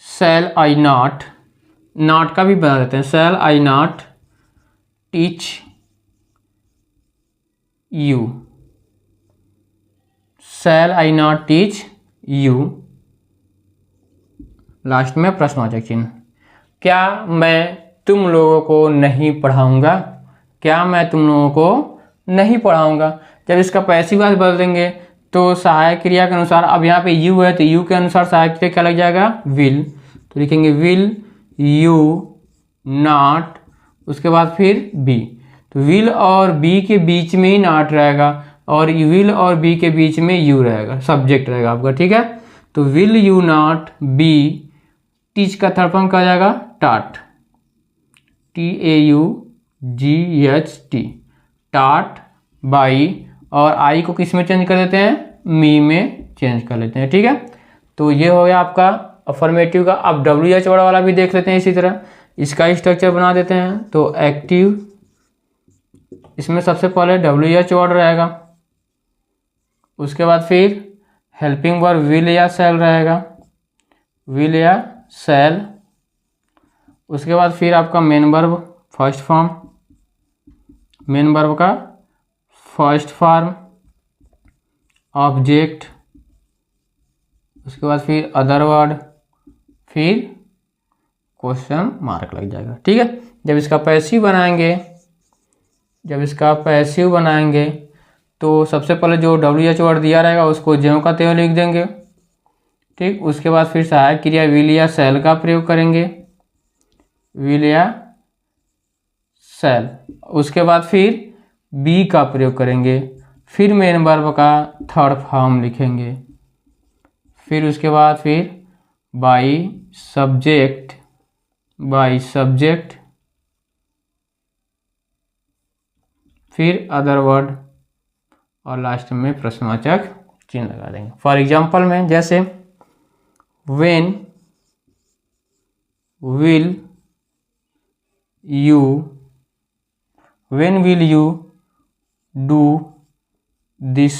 शैल आई नॉट, नॉट का भी बना देते हैं, shall I not teach you, shall I not teach you, last में प्रश्नवाचक चिन्ह। क्या मैं तुम लोगों को नहीं पढ़ाऊंगा, क्या मैं तुम लोगों को नहीं पढ़ाऊंगा। जब इसका पैसिव वॉइस बदल देंगे तो सहायक क्रिया के अनुसार, अब यहाँ पे यू है तो यू के अनुसार सहायक क्रिया क्या लग जाएगा, विल। तो लिखेंगे विल यू नॉट, उसके बाद फिर बी, तो विल और बी के बीच में ही नॉट रहेगा और विल और बी के बीच में यू रहेगा, सब्जेक्ट रहेगा आपका। ठीक है, तो will you not be, teach का थर्ड फॉर्म क्या जाएगा, टाट, TAUGHT, टाट बाई, और आई को किस में चेंज कर देते हैं, मी में चेंज कर लेते हैं। ठीक है, तो ये हो गया आपका अफर्मेटिव का। अब WH वर्ड वाला भी देख लेते हैं इसी तरह, इसका स्ट्रक्चर बना देते हैं। तो एक्टिव, इसमें सबसे पहले WH वर्ड रहेगा, उसके बाद फिर हेल्पिंग वर्ब विल या शैल रहेगा, विल या शैल, उसके बाद फिर आपका main verb first form, main verb का फर्स्ट फॉर्म, ऑब्जेक्ट, उसके बाद फिर अदर वर्ड, फिर क्वेश्चन मार्क लग जाएगा। ठीक है, जब इसका पैसिव बनाएंगे, जब इसका पैसिव बनाएंगे तो सबसे पहले जो WH वर्ड दिया रहेगा उसको ज्यों का त्यों लिख देंगे। ठीक, उसके बाद फिर सहायक क्रिया विल या शैल का प्रयोग करेंगे, विल या शैल, उसके बाद फिर बी का प्रयोग करेंगे, फिर मेन वर्ब का थर्ड फॉर्म लिखेंगे, फिर उसके बाद फिर बाई सब्जेक्ट, बाई सब्जेक्ट, फिर अदर वर्ड और लास्ट में प्रश्नवाचक चिन्ह लगा देंगे। फॉर एग्जाम्पल में जैसे when will you, when will you do this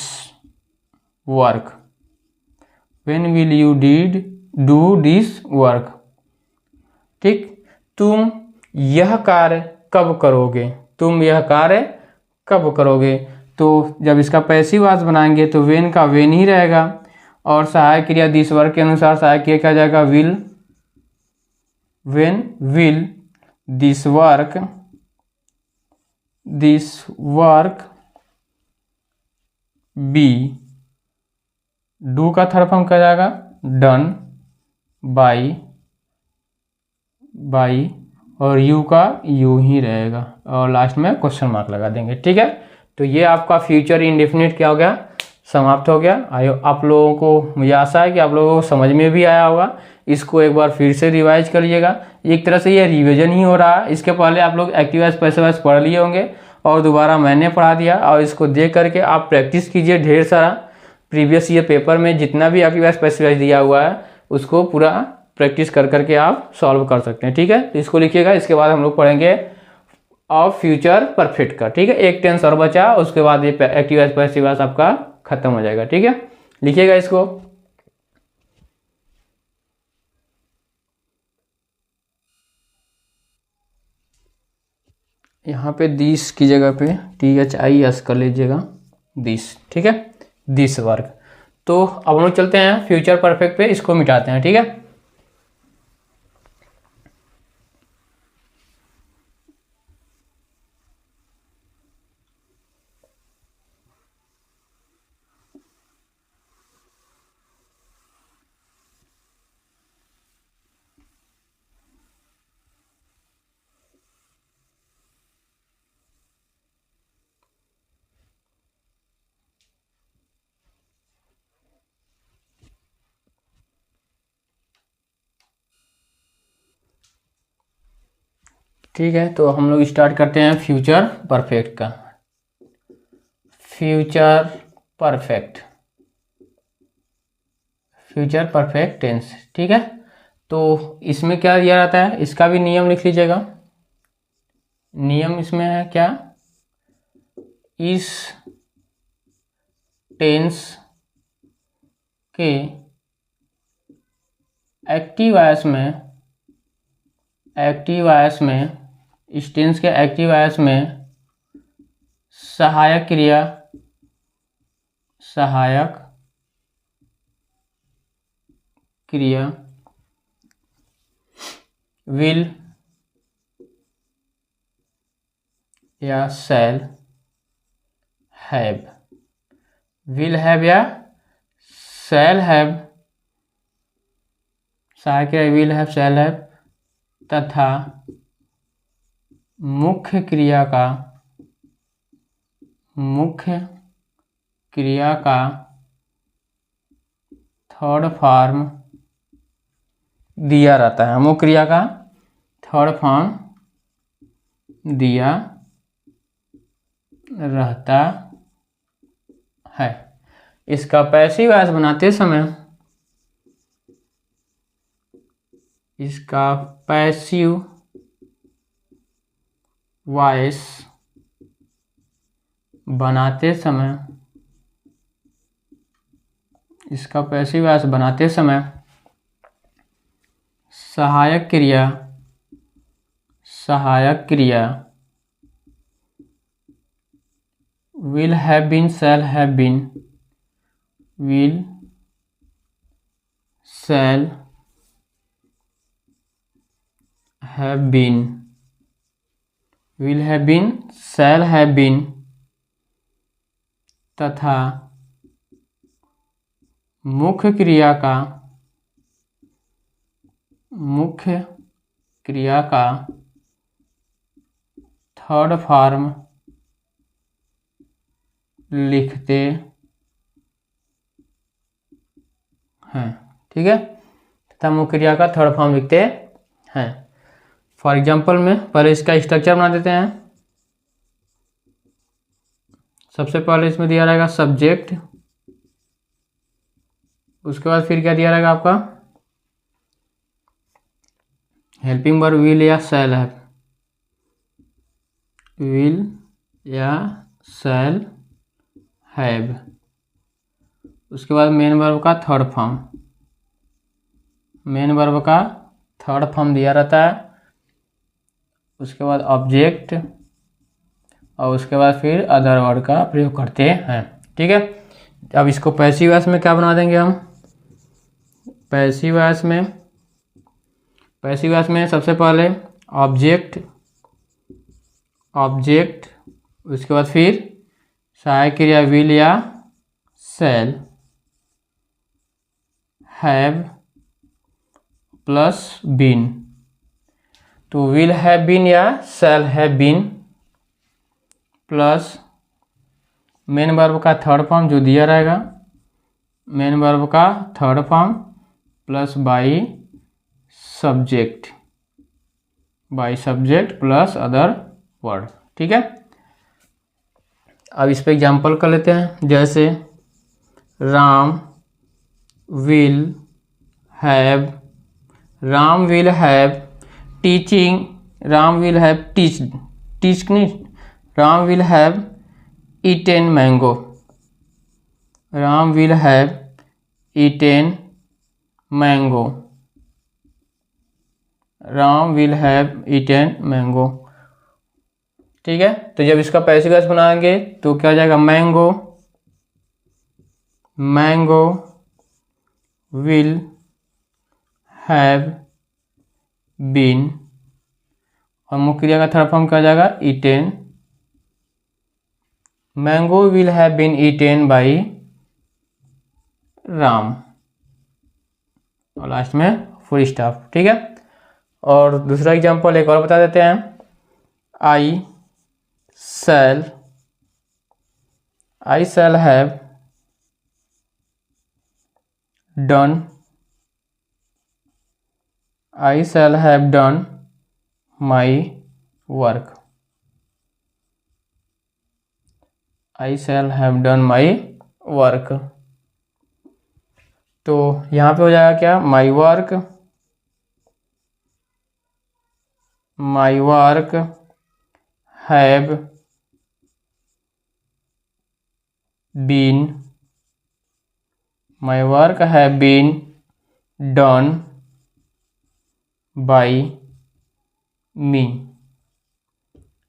work, when will you do this work. ठीक, तुम यह कार्य कब करोगे, तुम यह कार्य कब करोगे। तो जब इसका पैसिव वॉइस बनाएंगे तो व्हेन का व्हेन ही रहेगा और सहायक क्रिया दिस वर्क के अनुसार सहायक क्रिया क्या जाएगा, will, when will this work be, do का थर्ड फॉर्म क्या जाएगा, डन बाई और यू का यू ही रहेगा और लास्ट में क्वेश्चन मार्क लगा देंगे। ठीक है, तो ये आपका फ्यूचर इंडेफिनिट क्या हो गया, समाप्त हो गया। आप लोगों को, मुझे आशा है कि आप लोगों को समझ में भी आया होगा। इसको एक बार फिर से रिवाइज कर लीजिएगा। एक तरह से ये रिवीजन ही हो रहा है। इसके पहले आप लोग एक्टिव वॉइस पैसिव वॉइस पढ़ लिए होंगे और दोबारा मैंने पढ़ा दिया, और इसको देख करके आप प्रैक्टिस कीजिए ढेर सारा। प्रीवियस ईयर पेपर में जितना भी एक्टिव वॉइस पैसिव वॉइस दिया हुआ है उसको पूरा प्रैक्टिस कर करके आप सॉल्व कर सकते हैं। ठीक है, तो इसको लिखिएगा। इसके बाद हम लोग पढ़ेंगे ऑफ फ्यूचर परफेक्ट का। ठीक है, एक टेंस और बचा, उसके बाद ये एक्टिव वॉइस पैसिव वॉइस आपका खत्म हो जाएगा। ठीक है, लिखिएगा इसको। यहाँ पे दिस की जगह पे THIS कर लीजिएगा, दिस। ठीक है, दिस वर्क। तो अब हम लोग चलते हैं फ्यूचर परफेक्ट पे, इसको मिटाते हैं। ठीक है, ठीक है, तो हम लोग स्टार्ट करते हैं फ्यूचर परफेक्ट का। Future perfect, future perfect tense. ठीक है, तो इसमें क्या दिया जाता है, इसका भी नियम लिख लीजिएगा। नियम इसमें है क्या, इस टेंस के एक्टिव वॉइस में, एक्टिव वॉइस में, इस टेंस के एक्टिव वॉइस में सहायक क्रिया, सहायक क्रिया विल या शैल हैव, विल हैव या शैल हैव, सहायक क्रिया विल हैव शैल हैव, तथा मुख्य क्रिया का, मुख्य क्रिया का थर्ड फॉर्म दिया रहता है। मुख्य क्रिया का थर्ड फॉर्म दिया रहता है। इसका पैसिव वॉइस बनाते समय, इसका पैसिव वॉइस बनाते समय, इसका पैसिव वॉइस बनाते समय सहायक क्रिया, सहायक क्रिया will have been, shall have been, will, shall have been, will have been, shall have been, तथा मुख्य क्रिया का, मुख्य क्रिया का थर्ड फॉर्म लिखते हैं। ठीक है, तथा मुख्य क्रिया का थर्ड फॉर्म लिखते हैं। फॉर एग्जाम्पल में पहले इसका स्ट्रक्चर बना देते हैं। सबसे पहले इसमें दिया रहेगा सब्जेक्ट, उसके बाद फिर क्या दिया रहेगा आपका, हेल्पिंग वर्ब विल या शैल हैव, विल या शैल हैव। उसके बाद मेन वर्ब का थर्ड फॉर्म, मेन वर्ब का थर्ड फॉर्म दिया रहता है। उसके बाद ऑब्जेक्ट, और उसके बाद फिर अदर वर्ड का प्रयोग करते हैं। ठीक है, अब इसको पैसिव वॉइस में क्या बना देंगे हम, पैसिव वॉइस में, पैसिव वॉइस में सबसे पहले ऑब्जेक्ट, ऑब्जेक्ट, उसके बाद फिर सहायक क्रिया विल या शैल हैव प्लस बीन। तो विल हैव बीन या shall have been plus main verb का थर्ड फॉर्म जो दिया रहेगा, मेन वर्ब का third form plus by subject plus other word. ठीक है, अब इस पे एग्जाम्पल कर लेते हैं। जैसे Ram will have teaching, Ram will have teach नहीं, Ram will have eaten mango, Ram will have eaten mango, Ram will have eaten mango. ठीक है, तो जब इसका पैसिव वॉइस बनाएंगे तो क्या हो जाएगा, मैंगो विल हैव बीन, और मुख्य क्रिया का थर्ड फॉर्म क्या हो जाएगा, eaten, mango will have been eaten by Ram, और लास्ट में फुल स्टॉप। ठीक है, और दूसरा एग्जांपल एक और बता देते हैं। I shall have done my work, I shall have done my work. तो यहाँ पे हो जाएगा क्या, my work have been done by me.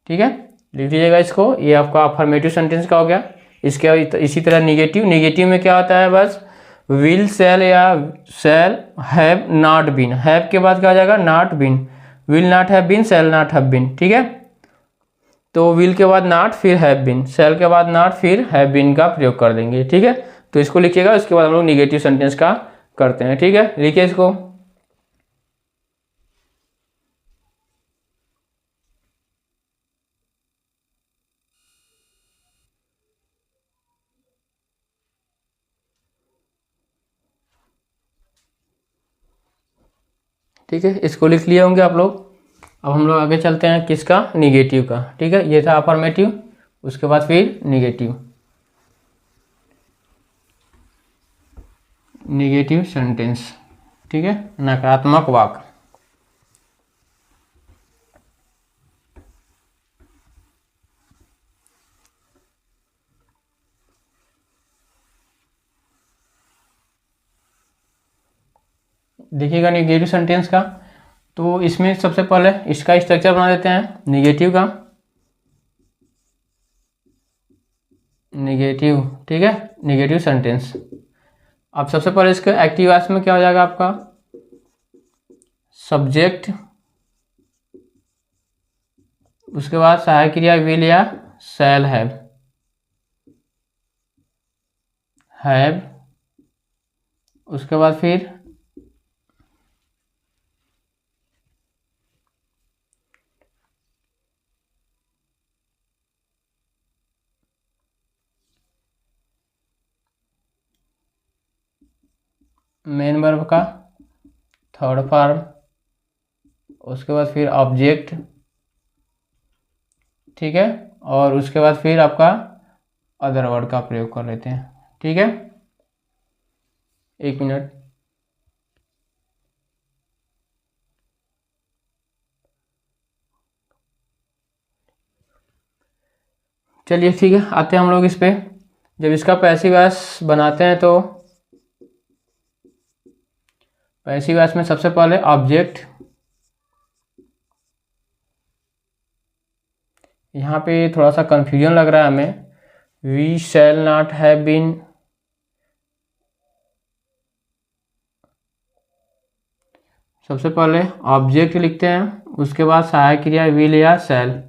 ठीक है, लिख लीजिएगा इसको, ये आपका अफर्मेटिव सेंटेंस का हो गया। इसके इसी तरह निगेटिव में क्या होता है, बस विल शैल या shall have not been, have के बाद क्या हो जाएगा, not been, will not have been, shall not have been. ठीक है, तो विल के बाद नॉट फिर हैव बीन, शैल के बाद नॉट फिर हैव बीन का प्रयोग कर देंगे। ठीक है, तो इसको लिखिएगा, उसके बाद हम लोग निगेटिव सेंटेंस का करते हैं। ठीक है, लिखिए इसको। ठीक है, इसको लिख लिए होंगे आप लोग। अब हम लोग आगे चलते हैं किसका, निगेटिव का। ठीक है, ये था अफर्मेटिव, उसके बाद फिर निगेटिव सेंटेंस। ठीक है, नकारात्मक वाक्य। देखिएगा निगेटिव सेंटेंस का, तो इसमें सबसे पहले इसका स्ट्रक्चर बना देते हैं निगेटिव का। ठीक है, निगेटिव सेंटेंस। अब सबसे पहले इसके एक्टिव वॉइस में क्या हो जाएगा आपका, सब्जेक्ट, उसके बाद सहायक क्रिया विल या शैल हैव, उसके बाद फिर मेन वर्ब का थर्ड फॉर्म, उसके बाद फिर ऑब्जेक्ट। ठीक है, और उसके बाद फिर आपका अदर वर्ड का प्रयोग कर लेते हैं। ठीक है, एक मिनट। चलिए ठीक है, आते हैं हम लोग इस पे। जब इसका पैसिव वॉइस बनाते हैं तो पैसिव वॉइस में सबसे पहले ऑब्जेक्ट, यहाँ पे थोड़ा सा कंफ्यूजन लग रहा है हमें, we shall not have been, सबसे पहले ऑब्जेक्ट लिखते हैं, उसके बाद सहायक क्रिया विल या शैल,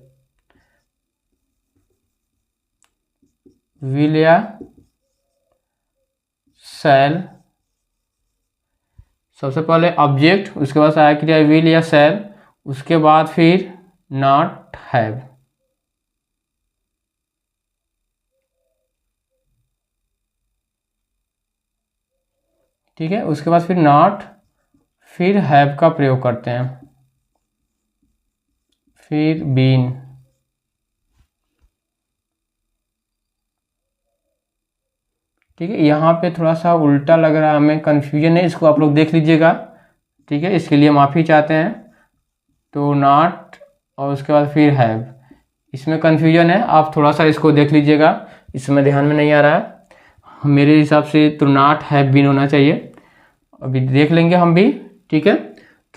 सबसे पहले ऑब्जेक्ट, उसके बाद सहायक क्रिया विल या शैल, उसके बाद फिर नॉट हैव। ठीक है। उसके बाद फिर नॉट, फिर हैव का प्रयोग करते हैं, फिर बीन, ठीक है। यहाँ पे थोड़ा सा उल्टा लग रहा है हमें, कन्फ्यूजन है, इसको आप लोग देख लीजिएगा, ठीक है। इसके लिए माफ़ी चाहते हैं। तो नॉट और उसके बाद फिर हैव, इसमें कन्फ्यूजन है, आप थोड़ा सा इसको देख लीजिएगा, इसमें ध्यान में नहीं आ रहा है। मेरे हिसाब से तो नॉट हैव बीन होना चाहिए, अभी देख लेंगे हम भी, ठीक है।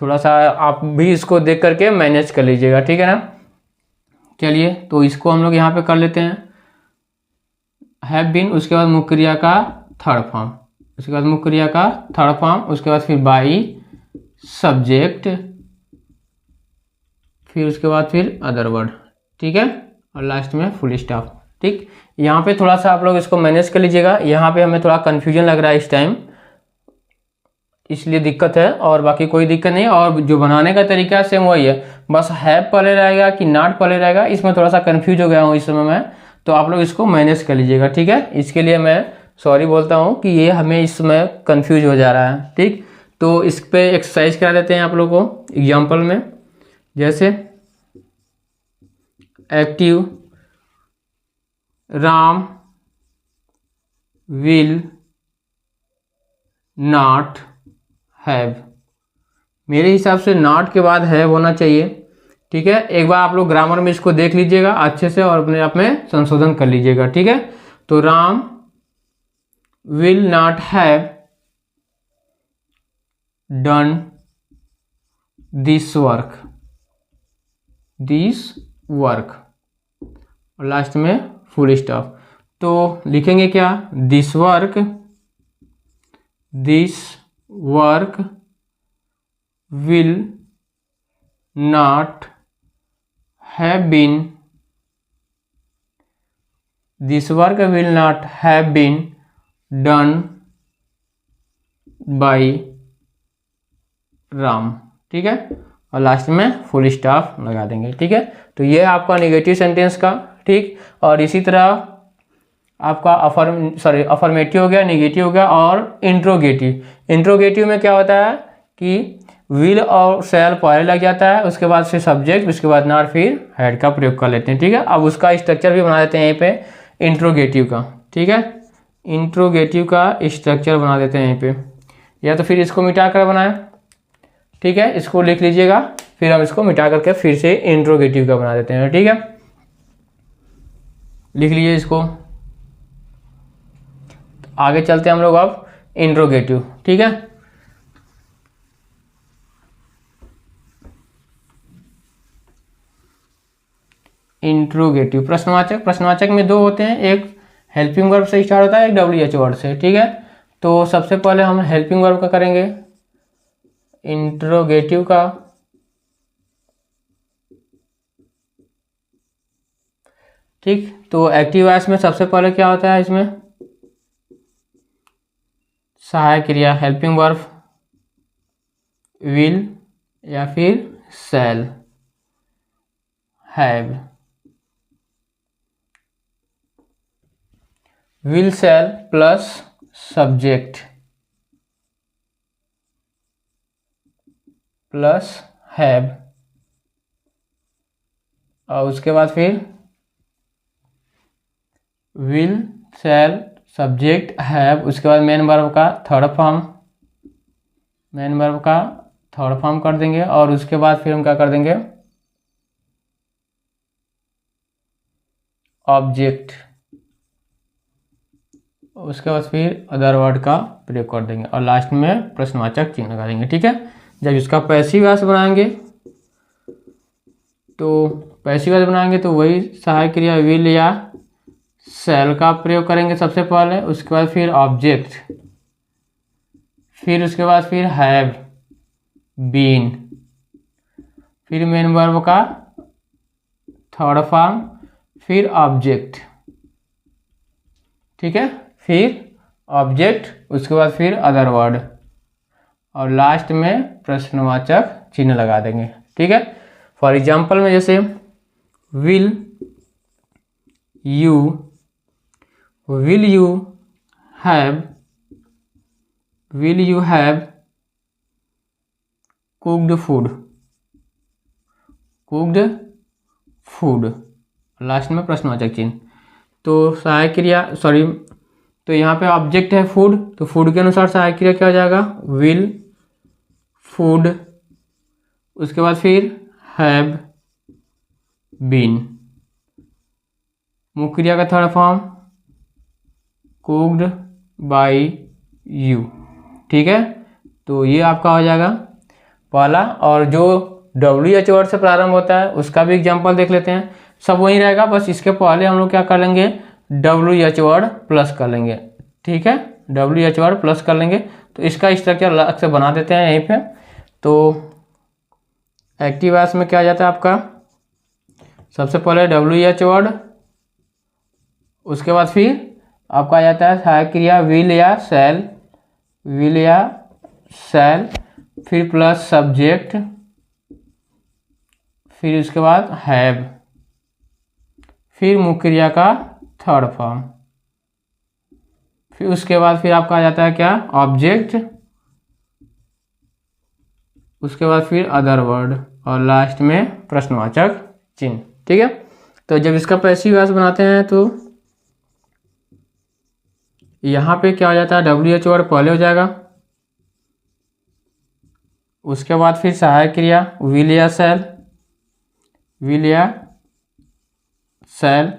थोड़ा सा आप भी इसको देख करके मैनेज कर लीजिएगा, ठीक है ना। चलिए तो इसको हम लोग यहाँ पे कर लेते हैं, हैव बीन, उसके बाद मुख्य क्रिया का थर्ड फॉर्म, उसके बाद मुख्य क्रिया का थर्ड फॉर्म, उसके बाद फिर बाई सब्जेक्ट, फिर उसके बाद फिर अदर वर्ड, ठीक है, और लास्ट में फुल स्टॉप, ठीक। यहाँ पे थोड़ा सा आप लोग इसको मैनेज कर लीजिएगा, यहाँ पे हमें थोड़ा कन्फ्यूजन लग रहा है इस टाइम, इसलिए दिक्कत है, और बाकी कोई दिक्कत नहीं। और जो बनाने का तरीका है सेम वही है, बस हैव पहले रहेगा कि नॉट पहले रहेगा, इसमें थोड़ा सा कंफ्यूज हो गया हूँ इस समय में, तो आप लोग इसको मैनेज कर लीजिएगा, ठीक है। इसके लिए मैं सॉरी बोलता हूँ कि ये हमें इस समय कंफ्यूज हो जा रहा है, ठीक। तो इस पे एक्सरसाइज करा देते हैं आप लोग को एग्जाम्पल में, जैसे active Ram will not have, मेरे हिसाब से नॉट के बाद हैव होना चाहिए, ठीक है। एक बार आप लोग ग्रामर में इसको देख लीजिएगा अच्छे से और अपने आप में संशोधन कर लीजिएगा, ठीक है। तो Ram will not have done this work, और लास्ट में फुल स्टॉप। तो लिखेंगे क्या, this work will not have been, this work will not have been done by Ram, ठीक है, और लास्ट में फुल स्टॉप लगा देंगे, ठीक है। तो ये आपका नेगेटिव सेंटेंस का, ठीक। और इसी तरह आपका अफर्मेटिव हो गया, नेगेटिव हो गया, और इंट्रोगेटिव में क्या होता है कि विल और शैल पहले लग जाता है, उसके बाद फिर सब्जेक्ट, उसके बाद नॉट, फिर हैड का प्रयोग कर लेते हैं, ठीक है। अब उसका स्ट्रक्चर भी बना देते हैं यहीं पे इंट्रोगेटिव का, ठीक है। इंट्रोगेटिव का स्ट्रक्चर बना देते हैं यहीं पे, या तो फिर इसको मिटा कर बनाएं, ठीक है। इसको लिख लीजिएगा, फिर हम इसको मिटा करके फिर से इंट्रोगेटिव का बना देते हैं, ठीक है। लिख लीजिए इसको, आगे चलते हैं हम लोग अब इंट्रोगेटिव, ठीक है। इंट्रोगेटिव प्रश्नवाचक में दो होते हैं, एक हेल्पिंग वर्ब से स्टार्ट होता है, एक WH वर्ड से, ठीक है। तो सबसे पहले हम हेल्पिंग वर्ब का करेंगे, इंट्रोगेटिव का, ठीक। तो एक्टिव वॉइस में सबसे पहले क्या होता है, इसमें सहायक क्रिया हेल्पिंग वर्ब विल या फिर shall, have, will shall plus subject plus have, और उसके बाद फिर विल शैल सब्जेक्ट हैव, उसके बाद मेन वर्ब का थर्ड फॉर्म कर देंगे, और उसके बाद फिर हम क्या कर देंगे, ऑब्जेक्ट, उसके बाद फिर अदर वर्ड का प्रयोग कर देंगे, और लास्ट में प्रश्नवाचक चिन्ह लगा देंगे, ठीक है। जब इसका पैसिव वॉइस बनाएंगे तो वही सहायक क्रिया विल या शैल का प्रयोग करेंगे सबसे पहले, उसके बाद फिर ऑब्जेक्ट, फिर उसके बाद फिर हैव बीन, फिर मेन वर्ब का थर्ड फॉर्म, फिर ऑब्जेक्ट, ठीक है, फिर ऑब्जेक्ट, उसके बाद फिर अदर वर्ड, और लास्ट में प्रश्नवाचक चिन्ह लगा देंगे, ठीक है। फॉर एग्जाम्पल में जैसे will you have will you have cooked food, cooked food, last में प्रश्नवाचक चिन्ह। तो सहायक क्रिया तो यहाँ पे ऑब्जेक्ट है फूड, तो फूड के अनुसार सहायक क्रिया क्या हो जाएगा, विल फूड, उसके बाद फिर हैव बीन, मुख्य क्रिया का third form cooked bye you. ठीक है, तो ये आपका हो जाएगा पहला। और जो WH वर्ड से प्रारंभ होता है उसका भी एग्जांपल देख लेते हैं। सब वही रहेगा, बस इसके पहले हम लोग क्या कर लेंगे, WH वर्ड प्लस कर लेंगे। ठीक है, WH वर्ड प्लस कर लेंगे। तो इसका स्ट्रक्चर अलग से बना देते हैं यहीं पे। तो एक्टिव वॉइस में क्या आ जाता है आपका, सबसे पहले WH वर्ड, उसके बाद फिर आपका आ जाता है सहायक क्रिया विल या शैल, विल या शैल, फिर प्लस सब्जेक्ट, फिर उसके बाद हैव, फिर मुख्य क्रिया का थर्ड फॉर्म, फिर उसके बाद फिर आपका आ जाता है क्या, ऑब्जेक्ट, उसके बाद फिर अदर वर्ड, और लास्ट में प्रश्नवाचक चिन्ह। ठीक है, तो जब इसका पैसिव वॉइस बनाते हैं तो यहाँ पे क्या हो जाता है, WH वर्ड पहले हो जाएगा, उसके बाद फिर सहायक क्रिया विल या शैल, विल या शैल,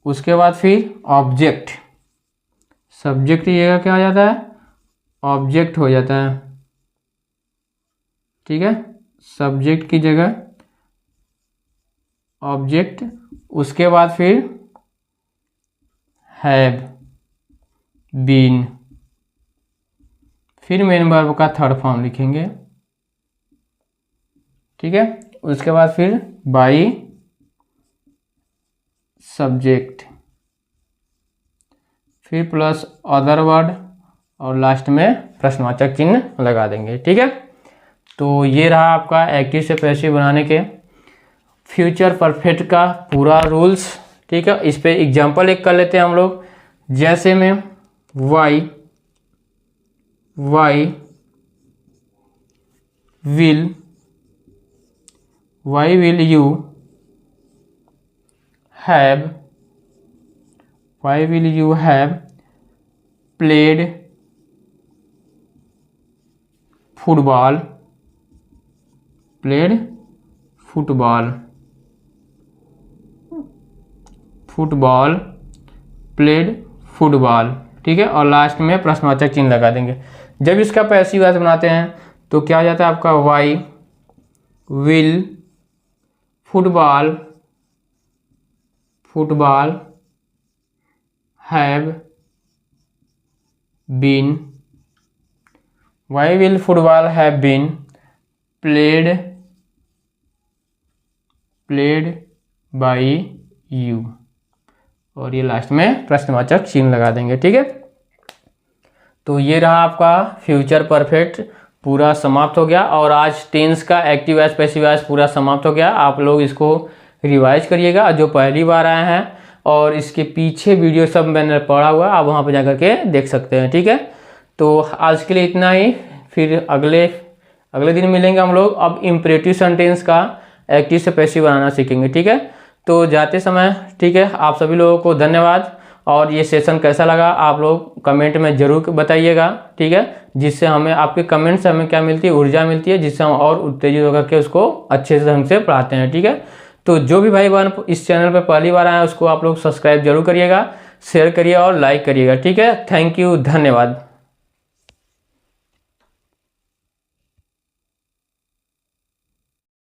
उसके बाद फिर ऑब्जेक्ट, सब्जेक्ट ये क्या हो जाता है, ऑब्जेक्ट हो जाता है। ठीक है, सब्जेक्ट की जगह ऑब्जेक्ट, उसके बाद फिर हैव बीन, फिर मेन वर्ब का थर्ड फॉर्म लिखेंगे। ठीक है, उसके बाद फिर बाई सब्जेक्ट, फिर प्लस अदर वर्ड, और लास्ट में प्रश्नवाचक चिन्ह लगा देंगे। ठीक है, तो ये रहा आपका एक्टिव से पैसिव बनाने के फ्यूचर परफेक्ट का पूरा रूल्स। ठीक है, इस पे एग्जांपल एक कर लेते हैं हम लोग। जैसे में why will you have played football, played football. ठीक है, और लास्ट में प्रश्नवाचक चिन्ह लगा देंगे। जब इसका पैसिव वॉइस बनाते हैं तो क्या हो जाता है आपका, why will football have been, why will football have been played by you, और ये लास्ट में प्रश्नवाचक चिन्ह लगा देंगे। ठीक है, तो ये रहा आपका फ्यूचर परफेक्ट पूरा समाप्त हो गया। और आज टेंस का एक्टिव वॉइस पैसिव वॉइस पूरा समाप्त हो गया। आप लोग इसको रिवाइज करिएगा जो पहली बार आए हैं, और इसके पीछे वीडियो सब मैंने पढ़ा हुआ, आप वहाँ पर जा करके देख सकते हैं। ठीक है, तो आज के लिए इतना ही, फिर अगले दिन मिलेंगे हम लोग। अब इम्परेटिव सेंटेंस का एक्टिव से पैसिव बनाना सीखेंगे। ठीक है, तो जाते समय, ठीक है, आप सभी लोगों को धन्यवाद। और ये सेशन कैसा लगा आप लोग कमेंट में ज़रूर बताइएगा। ठीक है, जिससे हमें, आपके कमेंट से हमें क्या मिलती है, ऊर्जा मिलती है, जिससे हम और उत्तेजित होकर के उसको अच्छे से ढंग से पढ़ाते हैं। ठीक है, तो जो भी भाई बहन इस चैनल पर पहली बार आए उसको आप लोग सब्सक्राइब जरूर करिएगा, शेयर करिए और लाइक करिएगा। ठीक है, थैंक यू, धन्यवाद।